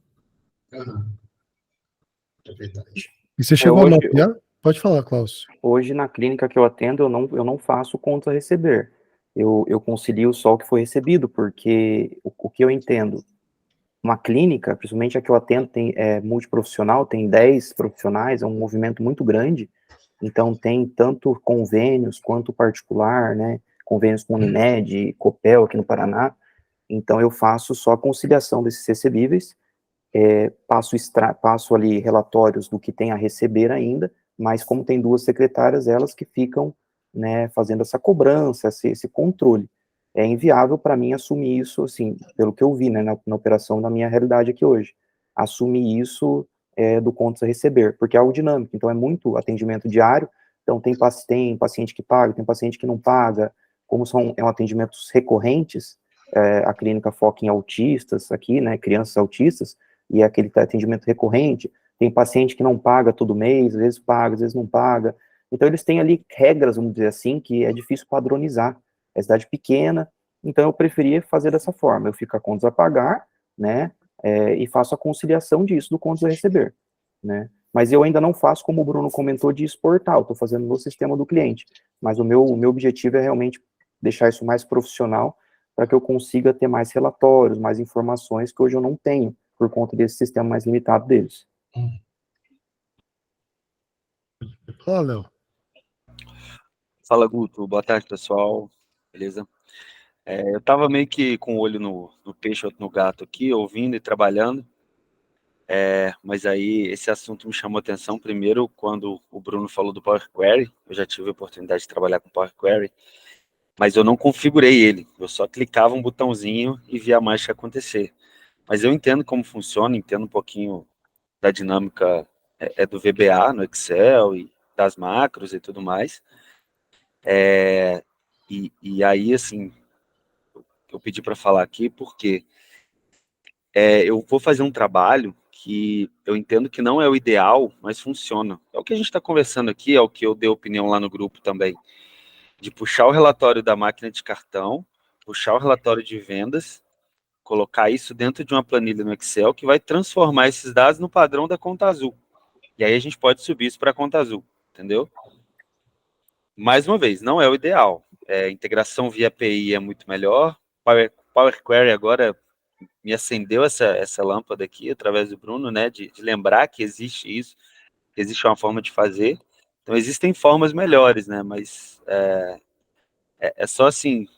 É verdade.
E você chegou a mapear Pode falar, Cláudio.
Hoje, na clínica que eu atendo, eu não faço contas a receber. Eu concilio só o que foi recebido, porque o que eu entendo, uma clínica, principalmente a que eu atendo, é multiprofissional, tem 10 profissionais, é um movimento muito grande, então tem tanto convênios quanto particular, né, convênios com Unimed, Copel aqui no Paraná, então eu faço só a conciliação desses recebíveis, passo ali relatórios do que tem a receber ainda, mas como tem 2 secretárias, elas que ficam, né, fazendo essa cobrança, esse controle. É inviável para mim assumir isso, assim, pelo que eu vi, né, na operação, na minha realidade aqui hoje. Assumir isso do contas a receber, porque é algo dinâmico, então é muito atendimento diário, então tem paciente que paga, tem paciente que não paga, como são atendimentos recorrentes, a clínica foca em autistas aqui, né, crianças autistas, e é aquele atendimento recorrente, tem paciente que não paga todo mês, às vezes paga, às vezes não paga, então eles têm ali regras, vamos dizer assim, que é difícil padronizar, é cidade pequena, então eu preferia fazer dessa forma, eu fico com a contas a pagar, né, e faço a conciliação disso do contas a receber, né, mas eu ainda não faço, como o Bruno comentou, de exportar, eu estou fazendo no sistema do cliente, mas o meu objetivo é realmente deixar isso mais profissional, para que eu consiga ter mais relatórios, mais informações que hoje eu não tenho, por conta desse sistema mais limitado deles.
Fala, Léo.
Fala, Guto. Boa tarde, pessoal. Beleza? Eu estava meio que com o olho no peixe, outro no gato aqui, ouvindo e trabalhando, mas aí esse assunto me chamou a atenção primeiro quando o Bruno falou do Power Query. Eu já tive a oportunidade de trabalhar com Power Query, mas eu não configurei ele. Eu só clicava um botãozinho e via a mágica acontecer. Mas eu entendo como funciona, entendo um pouquinho da dinâmica do VBA no Excel e das macros e tudo mais. E aí, assim, eu pedi para falar aqui porque eu vou fazer um trabalho que eu entendo que não é o ideal, mas funciona. É o que a gente está conversando aqui, é o que eu dei opinião lá no grupo também, de puxar o relatório da máquina de cartão, puxar o relatório de vendas, colocar isso dentro de uma planilha no Excel que vai transformar esses dados no padrão da conta azul. E aí a gente pode subir isso para a conta azul, entendeu? Mais uma vez, não é o ideal. Integração via API é muito melhor. Power Query agora me acendeu essa lâmpada aqui, através do Bruno, né, de lembrar que existe isso, que existe uma forma de fazer. Então, existem formas melhores, né, mas é só, assim,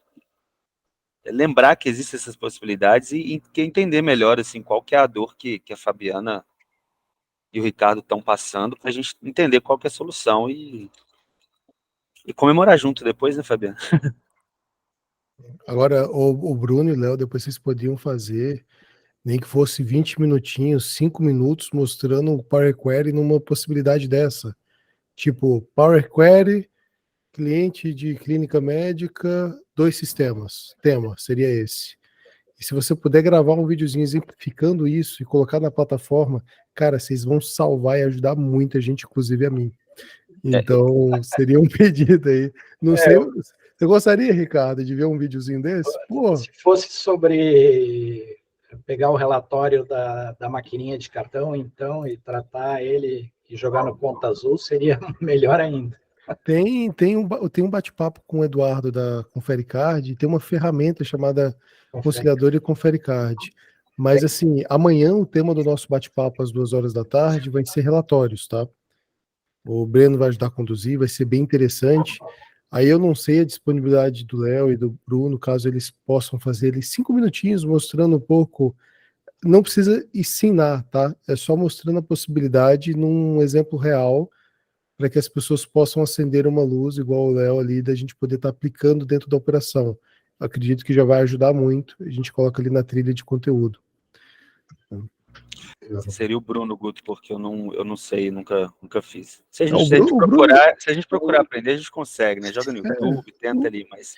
lembrar que existem essas possibilidades e entender melhor, assim, qual que é a dor que a Fabiana e o Ricardo estão passando, para a gente entender qual que é a solução e comemorar junto depois, né, Fabiana?
Agora, o Bruno e o Léo, depois vocês podiam fazer, nem que fosse 20 minutinhos, 5 minutos, mostrando o Power Query numa possibilidade dessa. Tipo, Power Query, cliente de clínica médica, 2 sistemas. Tema seria esse. E se você puder gravar um videozinho exemplificando isso e colocar na plataforma, cara, vocês vão salvar e ajudar muita gente, inclusive a mim. Então, seria um pedido aí. Não sei, você gostaria, Ricardo, de ver um videozinho desse? Pô.
Se fosse sobre pegar o relatório da maquininha de cartão, então, e tratar ele e jogar no ponto azul, seria melhor ainda.
Tem um bate-papo com o Eduardo da Confericard, tem uma ferramenta chamada Conciliador e Confericard. Mas, assim, amanhã o tema do nosso bate-papo às 14h vai ser relatórios, tá? O Breno vai ajudar a conduzir, vai ser bem interessante. Aí eu não sei a disponibilidade do Léo e do Bruno, caso eles possam fazer eles 5 minutinhos mostrando um pouco. Não precisa ensinar, tá? É só mostrando a possibilidade num exemplo real, para que as pessoas possam acender uma luz, igual o Léo ali, da gente poder estar aplicando dentro da operação. Acredito que já vai ajudar muito. A gente coloca ali na trilha de conteúdo.
Seria o Bruno, Guto, porque eu não sei, nunca fiz. Se a gente procurar aprender, a gente consegue, né? Joga no YouTube, tenta ali, mas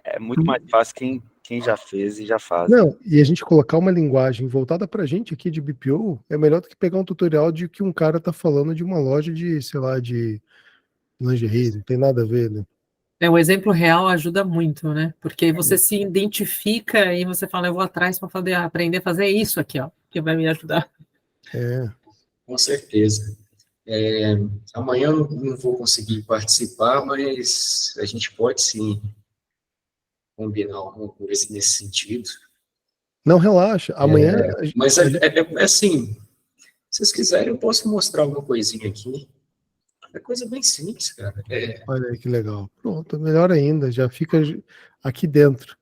é muito mais fácil quem já fez e já faz.
Não, e a gente colocar uma linguagem voltada pra gente aqui de BPO é melhor do que pegar um tutorial de que um cara tá falando de uma loja de, sei lá, de lingerie, não tem nada a ver, né?
O exemplo real ajuda muito, né? Porque você se identifica e você fala, eu vou atrás para aprender a fazer isso aqui, ó, que vai me ajudar.
Com certeza. Amanhã eu não vou conseguir participar, mas a gente pode sim combinar alguma coisa nesse sentido.
Não, relaxa. Amanhã.
Mas assim, se vocês quiserem, eu posso mostrar alguma coisinha aqui. É coisa bem simples, cara.
Olha aí que legal. Pronto, melhor ainda, já fica aqui dentro.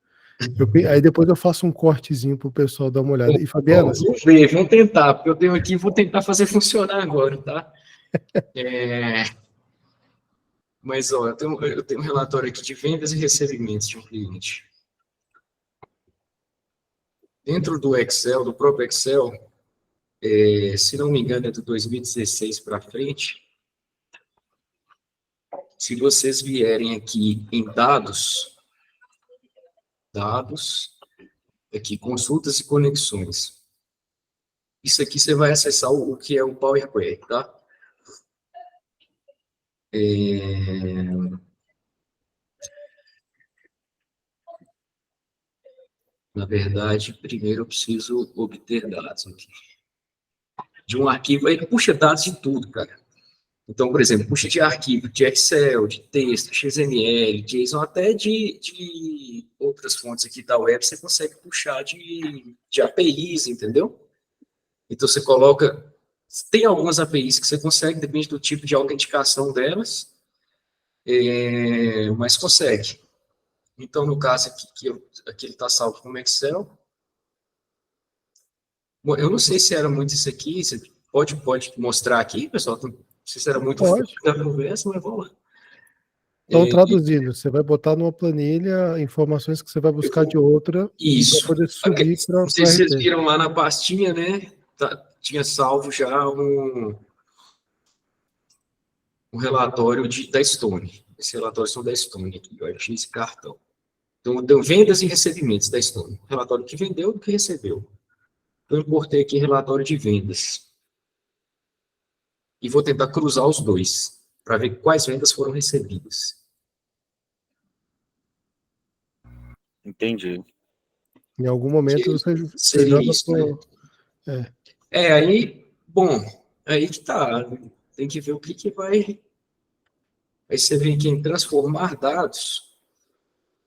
Aí depois eu faço um cortezinho pro pessoal dar uma olhada. E Fabiana.
Vamos ver, vamos tentar, porque eu tenho aqui, vou tentar fazer funcionar agora, tá? Mas, ó, eu tenho um relatório aqui de vendas e recebimentos de um cliente. Dentro do Excel, do próprio Excel, se não me engano, é de 2016 para frente. Se vocês vierem aqui em dados, aqui, consultas e conexões. Isso aqui você vai acessar o que é o Power Query, tá? Na verdade, primeiro eu preciso obter dados aqui. De um arquivo, ele puxa dados de tudo, cara. Então, por exemplo, puxa de arquivo de Excel, de texto, XML, JSON, até de outras fontes aqui da web, você consegue puxar de APIs, entendeu? Então, você coloca... Tem algumas APIs que você consegue, depende do tipo de autenticação delas, mas consegue. Então, no caso aqui ele está salvo como Excel. Bom, eu não sei se era muito isso aqui, você pode mostrar aqui, pessoal? Não sei se era muito
Pode.
da conversa, mas vamos lá.
Então, traduzindo, você vai botar numa planilha informações que você vai buscar de outra
Isso.
para poder subir para
não sei se vocês viram lá na pastinha, né? Tinha salvo já um relatório da Stone. Esse relatório são da Stone aqui, eu achei esse cartão. Então, deu vendas e recebimentos da Stone. Relatório que vendeu e que recebeu. Eu importei aqui relatório de vendas. E vou tentar cruzar os dois, para ver quais vendas foram recebidas.
Entendi.
Em algum momento você
seria isso, né? Aí, bom, aí que tá. Tem que ver o que vai... Aí você vem aqui em transformar dados,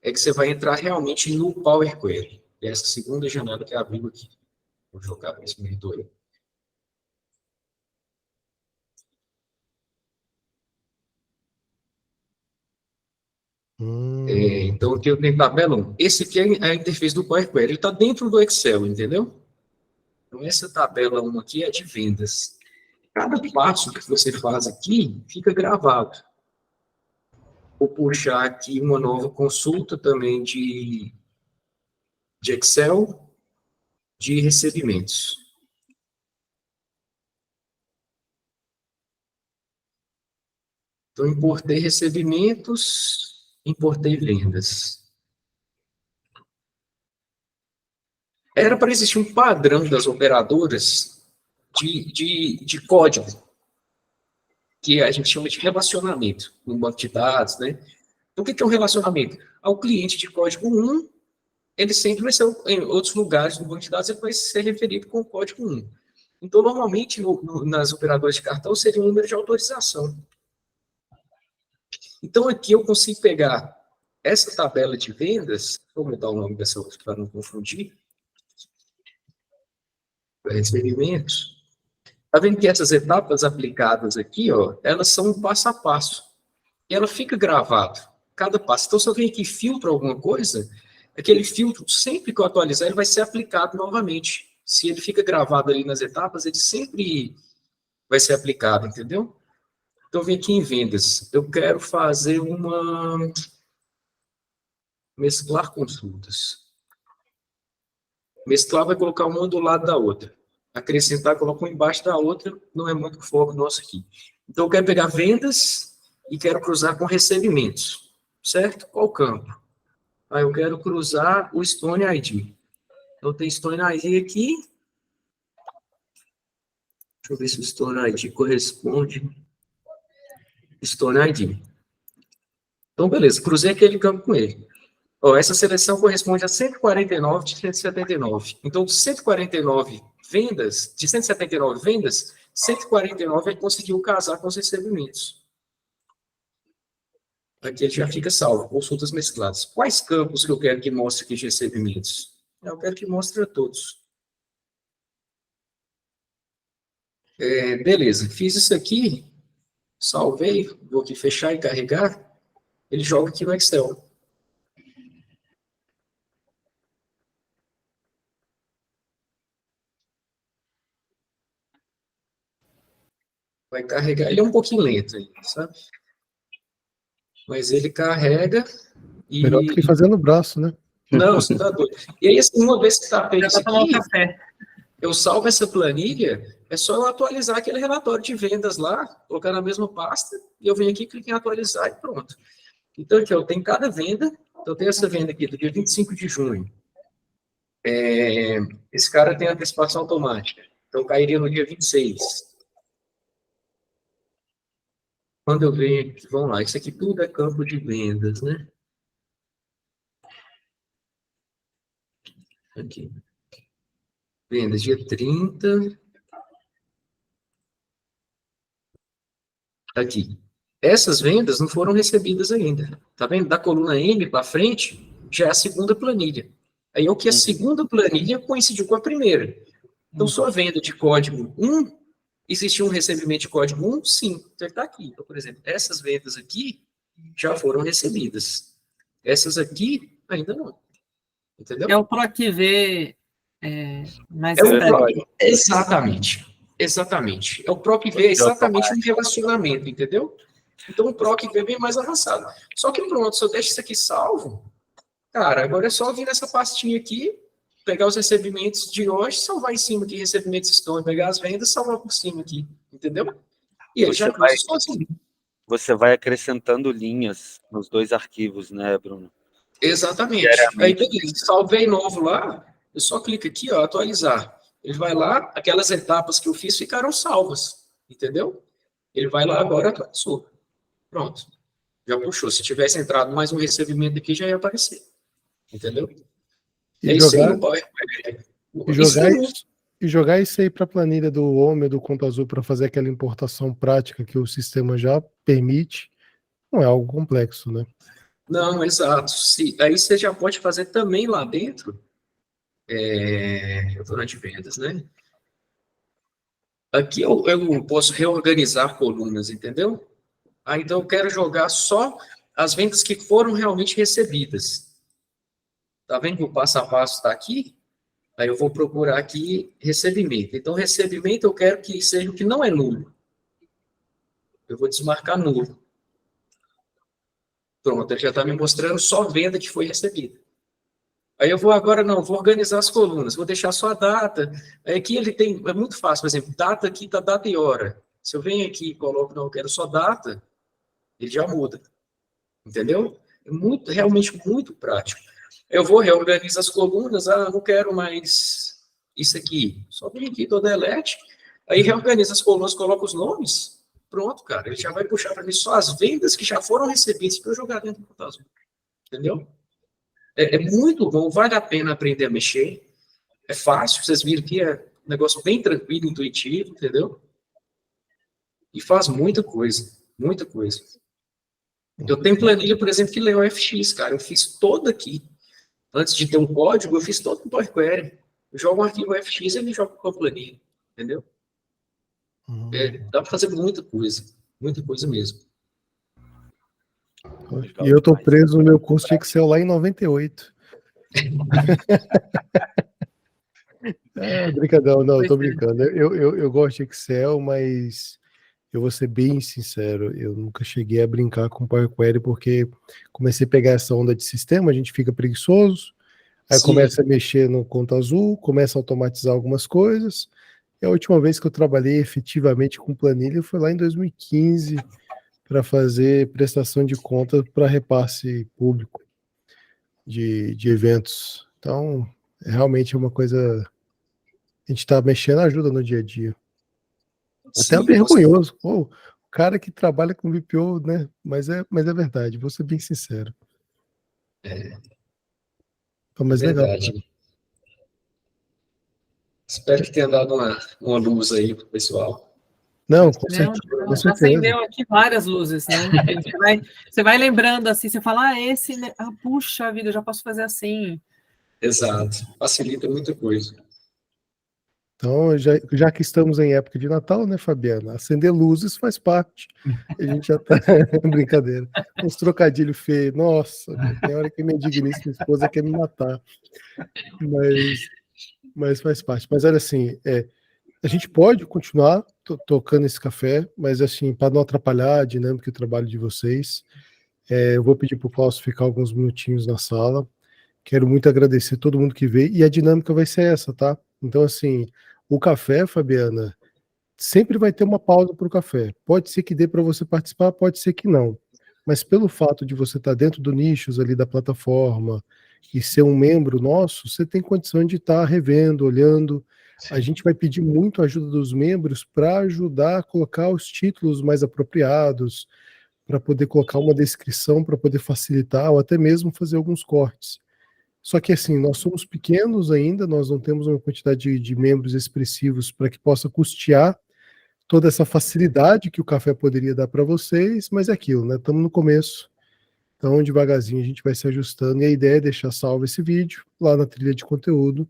é que você vai entrar realmente no Power Query. Essa segunda janela que abriu aqui. Vou jogar para esse monitor aí. Então, aqui eu tenho tabela 1. Esse aqui é a interface do Power Query. Ele está dentro do Excel, entendeu? Então, essa tabela 1 aqui é de vendas. Cada passo que você faz aqui fica gravado. Vou puxar aqui uma nova consulta também de Excel, de recebimentos. Então, importei recebimentos, importei vendas. Era para existir um padrão das operadoras de código, que a gente chama de relacionamento no banco de dados, né? Então, o que é um relacionamento? Ao cliente de código 1, ele sempre vai ser, em outros lugares do banco de dados, ele vai ser referido com o código 1. Então, normalmente, nas operadoras de cartão, seria um número de autorização. Então, aqui eu consigo pegar essa tabela de vendas, vou mudar o nome dessa outra para não confundir, recebimentos. Está vendo que essas etapas aplicadas aqui, ó, elas são um passo a passo. E ela fica gravado, cada passo. Então, se eu venho aqui e filtro alguma coisa, aquele filtro, sempre que eu atualizar, ele vai ser aplicado novamente. Se ele fica gravado ali nas etapas, ele sempre vai ser aplicado, entendeu? Então, eu venho aqui em vendas. Eu quero fazer mesclar consultas. Mesclar vai colocar uma do lado da outra. Acrescentar, coloca uma embaixo da outra, não é muito foco nosso aqui. Então, eu quero pegar vendas e quero cruzar com recebimentos, certo? Qual campo? Aí eu quero cruzar o Stone ID. Então, tem Stone ID aqui. Deixa eu ver se o Stone ID corresponde. Stone ID. Então, beleza, cruzei aquele campo com ele. Ó, essa seleção corresponde a 149 de 179. Então, de 179 vendas, 149 ele conseguiu casar com os recebimentos. Aqui ele já fica salvo, consultas mescladas. Quais campos que eu quero que mostre aqui de recebimentos? Eu quero que mostre a todos. Beleza, fiz isso aqui, salvei, vou aqui fechar e carregar, ele joga aqui no Excel. Vai carregar, ele é um pouquinho lento aí, sabe? Mas ele carrega e...
Melhor do que fazer no braço, né?
Não, você tá doido. E aí, assim, uma vez que está feito isso
tomar um
aqui,
café.
eu salvo essa planilha, é só eu atualizar aquele relatório de vendas lá, colocar na mesma pasta, e eu venho aqui, clico em atualizar e pronto. Então, aqui, eu tenho cada venda, então eu tenho essa venda aqui do dia 25 de junho. Esse cara tem antecipação automática, então cairia no dia 26. Quando eu venho aqui, vamos lá, isso aqui tudo é campo de vendas, né? Aqui. Vendas dia 30. Aqui. Essas vendas não foram recebidas ainda. Tá vendo? Da coluna M para frente, já é a segunda planilha. Aí é o que a segunda planilha coincidiu com a primeira. Então, sua venda de código 1, existiu um recebimento de código 1? Sim. Então, ele está aqui. Então, por exemplo, essas vendas aqui já foram recebidas. Essas aqui, ainda não. Entendeu?
É o PROC-V mais
É o
esperto.
PROC. Exatamente. Exatamente. É o PROC-V, é exatamente um relacionamento, entendeu? Então, o PROC-V é bem mais avançado. Só que pronto, se eu deixo isso aqui salvo, cara, agora é só vir nessa pastinha aqui, pegar os recebimentos de hoje, salvar em cima aqui, recebimentos estão, pegar as vendas, salvar por cima aqui, entendeu? E ele já vai sozinho.
Você vai acrescentando linhas nos dois arquivos, né, Bruno?
Exatamente. Aí, beleza, salvei novo lá, eu só clico aqui, ó, atualizar. Ele vai lá, aquelas etapas que eu fiz ficaram salvas, entendeu? Ele vai lá agora, atualizou. Pronto. Já puxou. Se tivesse entrado mais um recebimento aqui, já ia aparecer. Entendeu?
E jogar,
isso
e jogar isso aí para a planilha do Homem, do Conta Azul, para fazer aquela importação prática que o sistema já permite, não é algo complexo, né?
Não, exato. Aí você já pode fazer também lá dentro, durante vendas, né? Aqui eu posso reorganizar colunas, entendeu? Então eu quero jogar só as vendas que foram realmente recebidas. Tá vendo que o passo a passo está aqui? Aí eu vou procurar aqui recebimento. Então, recebimento eu quero que seja o que não é nulo. Eu vou desmarcar nulo. Pronto, ele já está me mostrando só venda que foi recebida. Aí eu vou agora, não, vou organizar as colunas, vou deixar só a data. Aí aqui ele tem, é muito fácil, por exemplo, data aqui está data e hora. Se eu venho aqui e coloco, não, eu quero só data, ele já muda. Entendeu? É muito, realmente muito prático. Eu vou reorganizar as colunas, não quero mais isso aqui. Só vem aqui, dou delete, aí reorganiza as colunas, coloca os nomes, pronto, cara. Ele já vai puxar para mim só as vendas que já foram recebidas para eu jogar dentro do Conta Azul. Entendeu? É muito bom, vale a pena aprender a mexer. É fácil, vocês viram que é um negócio bem tranquilo, intuitivo, entendeu? E faz muita coisa, muita coisa. Eu tenho planilha, por exemplo, que lê o FX, cara. Eu fiz toda aqui. Antes de ter um código, eu fiz todo com Power Query. Eu jogo um arquivo FX e ele joga com a planilha. Entendeu? Dá para fazer muita coisa mesmo.
E eu tô preso no meu curso de Excel lá em 98. Brincadão, não, tô brincando. Eu gosto de Excel, mas eu vou ser bem sincero, eu nunca cheguei a brincar com Power Query porque comecei a pegar essa onda de sistema, a gente fica preguiçoso, aí começa a mexer no Conta Azul, começa a automatizar algumas coisas, e a última vez que eu trabalhei efetivamente com planilha foi lá em 2015 para fazer prestação de conta para repasse público de eventos. Então, realmente é uma coisa, a gente está mexendo, ajuda no dia a dia. Até vergonhoso. Pô, o cara que trabalha com BPO, né? Mas é verdade, vou ser bem sincero. Mas
verdade.
Legal.
Espero que tenha dado uma luz aí pro pessoal.
Não, com
Não,
certeza.
acendeu aqui várias luzes, né? Você vai lembrando assim, você fala, esse, né? Puxa vida, eu já posso fazer assim.
Exato. Facilita muita coisa.
Então, já que estamos em época de Natal, né, Fabiana? Acender luzes faz parte. A gente já tá. Brincadeira. Uns trocadilhos feios. Nossa, tem hora que minha digníssima esposa quer me matar. Mas faz parte. Mas olha assim, a gente pode continuar tocando esse café, mas assim, para não atrapalhar a dinâmica e o trabalho de vocês, eu vou pedir para o Klaus ficar alguns minutinhos na sala. Quero muito agradecer todo mundo que veio, e a dinâmica vai ser essa, tá? Então, assim, o café, Fabiana, sempre vai ter uma pausa para o café. Pode ser que dê para você participar, pode ser que não. Mas pelo fato de você estar dentro do nichos ali da plataforma e ser um membro nosso, você tem condição de estar revendo, olhando.
Sim.
A gente vai pedir muito a ajuda dos membros para ajudar a colocar os títulos mais apropriados, para poder colocar uma descrição, para poder facilitar, ou até mesmo fazer alguns cortes. Só que assim, nós somos pequenos ainda, nós não temos uma quantidade de membros expressivos para que possa custear toda essa facilidade que o café poderia dar para vocês, mas é aquilo, né? Estamos no começo, então devagarzinho a gente vai se ajustando, e a ideia é deixar salvo esse vídeo lá na trilha de conteúdo.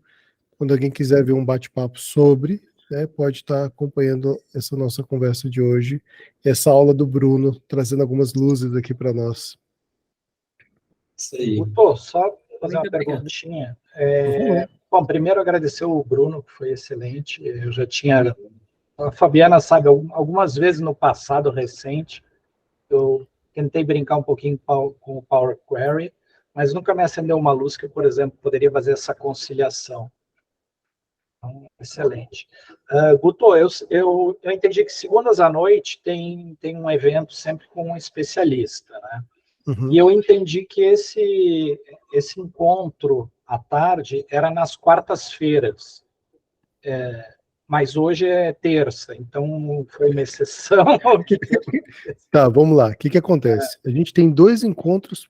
Quando alguém quiser ver um bate-papo sobre, né, pode estar acompanhando essa nossa conversa de hoje, essa aula do Bruno, trazendo algumas luzes aqui para nós.
Isso aí.
Pô, só fazer
Muito
uma
obrigada.
perguntinha. Bom, primeiro agradecer o Bruno, que foi excelente. Eu já tinha... A Fabiana sabe, algumas vezes no passado recente, eu tentei brincar um pouquinho com o Power Query, mas nunca me acendeu uma luz que, por exemplo, poderia fazer essa conciliação. Então, excelente. Guto, eu entendi que segundas à noite tem um evento sempre com um especialista, né?
Uhum.
E eu entendi que esse encontro à tarde era nas quartas-feiras. Mas hoje é terça, então foi uma exceção.
Tá, vamos lá. O que acontece? A gente tem 2 encontros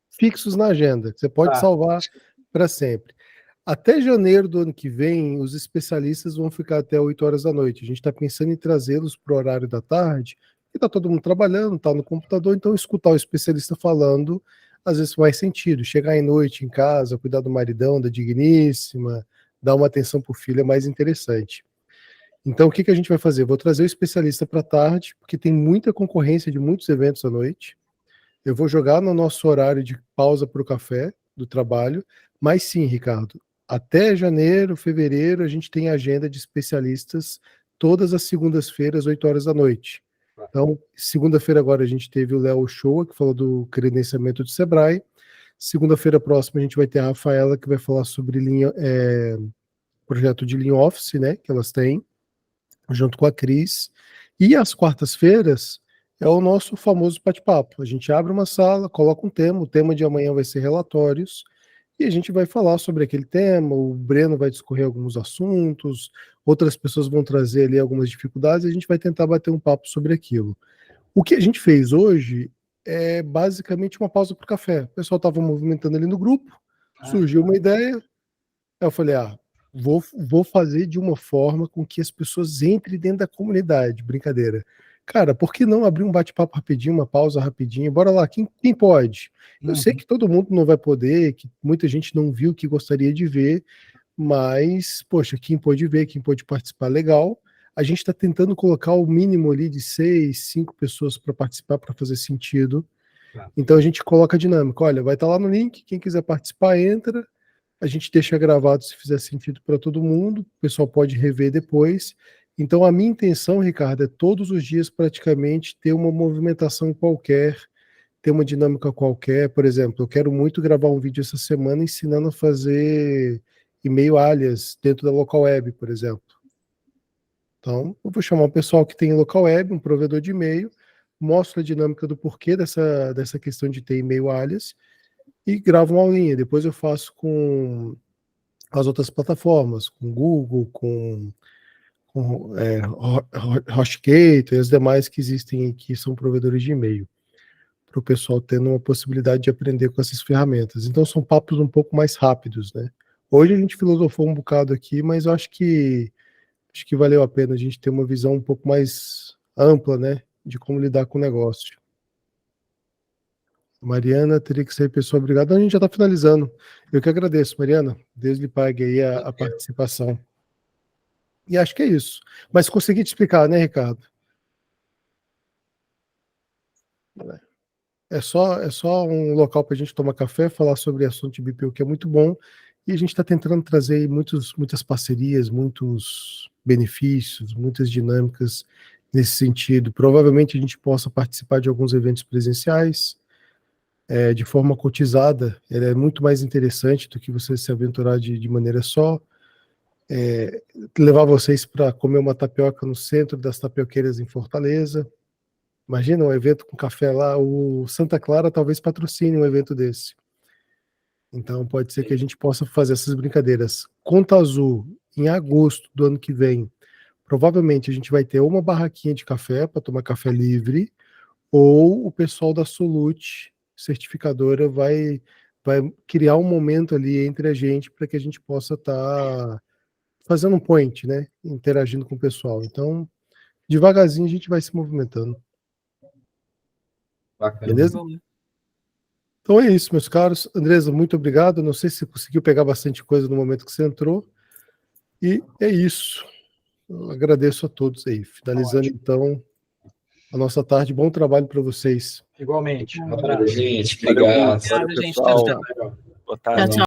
fixos na agenda, que você pode salvar para sempre. Até janeiro do ano que vem, os especialistas vão ficar até 8 horas da noite. A gente está pensando em trazê-los para o horário da tarde, porque está todo mundo trabalhando, está no computador, então escutar o especialista falando, às vezes faz sentido. Chegar em noite em casa, cuidar do maridão, da digníssima, dar uma atenção para o filho é mais interessante. Então, o que a gente vai fazer? Vou trazer o especialista para tarde, porque tem muita concorrência de muitos eventos à noite. Eu vou jogar no nosso horário de pausa para o café do trabalho, mas sim, Ricardo, até janeiro, fevereiro, a gente tem agenda de especialistas todas as segundas-feiras, 8 horas da noite. Então, segunda-feira agora a gente teve o Léo Shoa, que falou do credenciamento do Sebrae. Segunda-feira próxima a gente vai ter a Rafaela, que vai falar sobre projeto de Lean Office, né, que elas têm, junto com a Cris. E às quartas-feiras é o nosso famoso bate-papo. A gente abre uma sala, coloca um tema, o tema de amanhã vai ser relatórios, e a gente vai falar sobre aquele tema, o Breno vai discorrer alguns assuntos, outras pessoas vão trazer ali algumas dificuldades, e a gente vai tentar bater um papo sobre aquilo. O que a gente fez hoje é basicamente uma pausa para o café. O pessoal estava movimentando ali no grupo, surgiu uma ideia, aí eu falei, vou fazer de uma forma com que as pessoas entrem dentro da comunidade, brincadeira. Cara, por que não abrir um bate-papo rapidinho, uma pausa rapidinho? Bora lá, quem pode? Eu sei que todo mundo não vai poder, que muita gente não viu o que gostaria de ver, mas, poxa, quem pôde ver, quem pôde participar, legal. A gente está tentando colocar o mínimo ali de 6, 5 pessoas para participar, para fazer sentido. Então a gente coloca a dinâmica. Olha, vai estar lá no link, quem quiser participar, entra. A gente deixa gravado se fizer sentido para todo mundo, o pessoal pode rever depois. Então a minha intenção, Ricardo, é todos os dias praticamente ter uma movimentação qualquer, ter uma dinâmica qualquer. Por exemplo, eu quero muito gravar um vídeo essa semana ensinando a fazer e-mail alias dentro da local web, por exemplo. Então, eu vou chamar um pessoal que tem local web, um provedor de e-mail, mostro a dinâmica do porquê dessa questão de ter e-mail alias, e gravo uma aulinha. Depois eu faço com as outras plataformas, com Google, com HostGator e as demais que existem que são provedores de e-mail, para o pessoal tendo uma possibilidade de aprender com essas ferramentas. Então são papos um pouco mais rápidos, né? Hoje a gente filosofou um bocado aqui, mas eu acho que valeu a pena a gente ter uma visão um pouco mais ampla, né, de como lidar com o negócio. Mariana, teria que ser pessoa, obrigado. A gente já está finalizando. Eu que agradeço, Mariana. Deus lhe pague aí a participação. E acho que é isso. Mas consegui te explicar, né, Ricardo? É só um local para a gente tomar café, falar sobre assunto de BPO, que é muito bom. E a gente está tentando trazer aí muitas parcerias, muitos benefícios, muitas dinâmicas nesse sentido. Provavelmente a gente possa participar de alguns eventos presenciais, de forma cotizada. Ela é muito mais interessante do que você se aventurar de maneira só. Levar vocês para comer uma tapioca no centro das tapioqueiras em Fortaleza. Imagina um evento com café lá, o Santa Clara talvez patrocine um evento desse. Então pode ser que a gente possa fazer essas brincadeiras. Conta Azul, em agosto do ano que vem, provavelmente a gente vai ter uma barraquinha de café para tomar café livre, ou o pessoal da Solute, certificadora, vai criar um momento ali entre a gente para que a gente possa estar fazendo um point, né? Interagindo com o pessoal. Então, devagarzinho a gente vai se movimentando.
Bacana.
Beleza? Então é isso, meus caros. Andresa, muito obrigado. Não sei se você conseguiu pegar bastante coisa no momento que você entrou. E é isso. Eu agradeço a todos aí. Finalizando, então, a nossa tarde. Bom trabalho para vocês.
Igualmente. Um
Valeu,
abraço.
gente.
Valeu,
Obrigado.
valeu,
Obrigada, gente.
pessoal.
Tchau, tchau.
Boa tarde.
Tchau, tchau.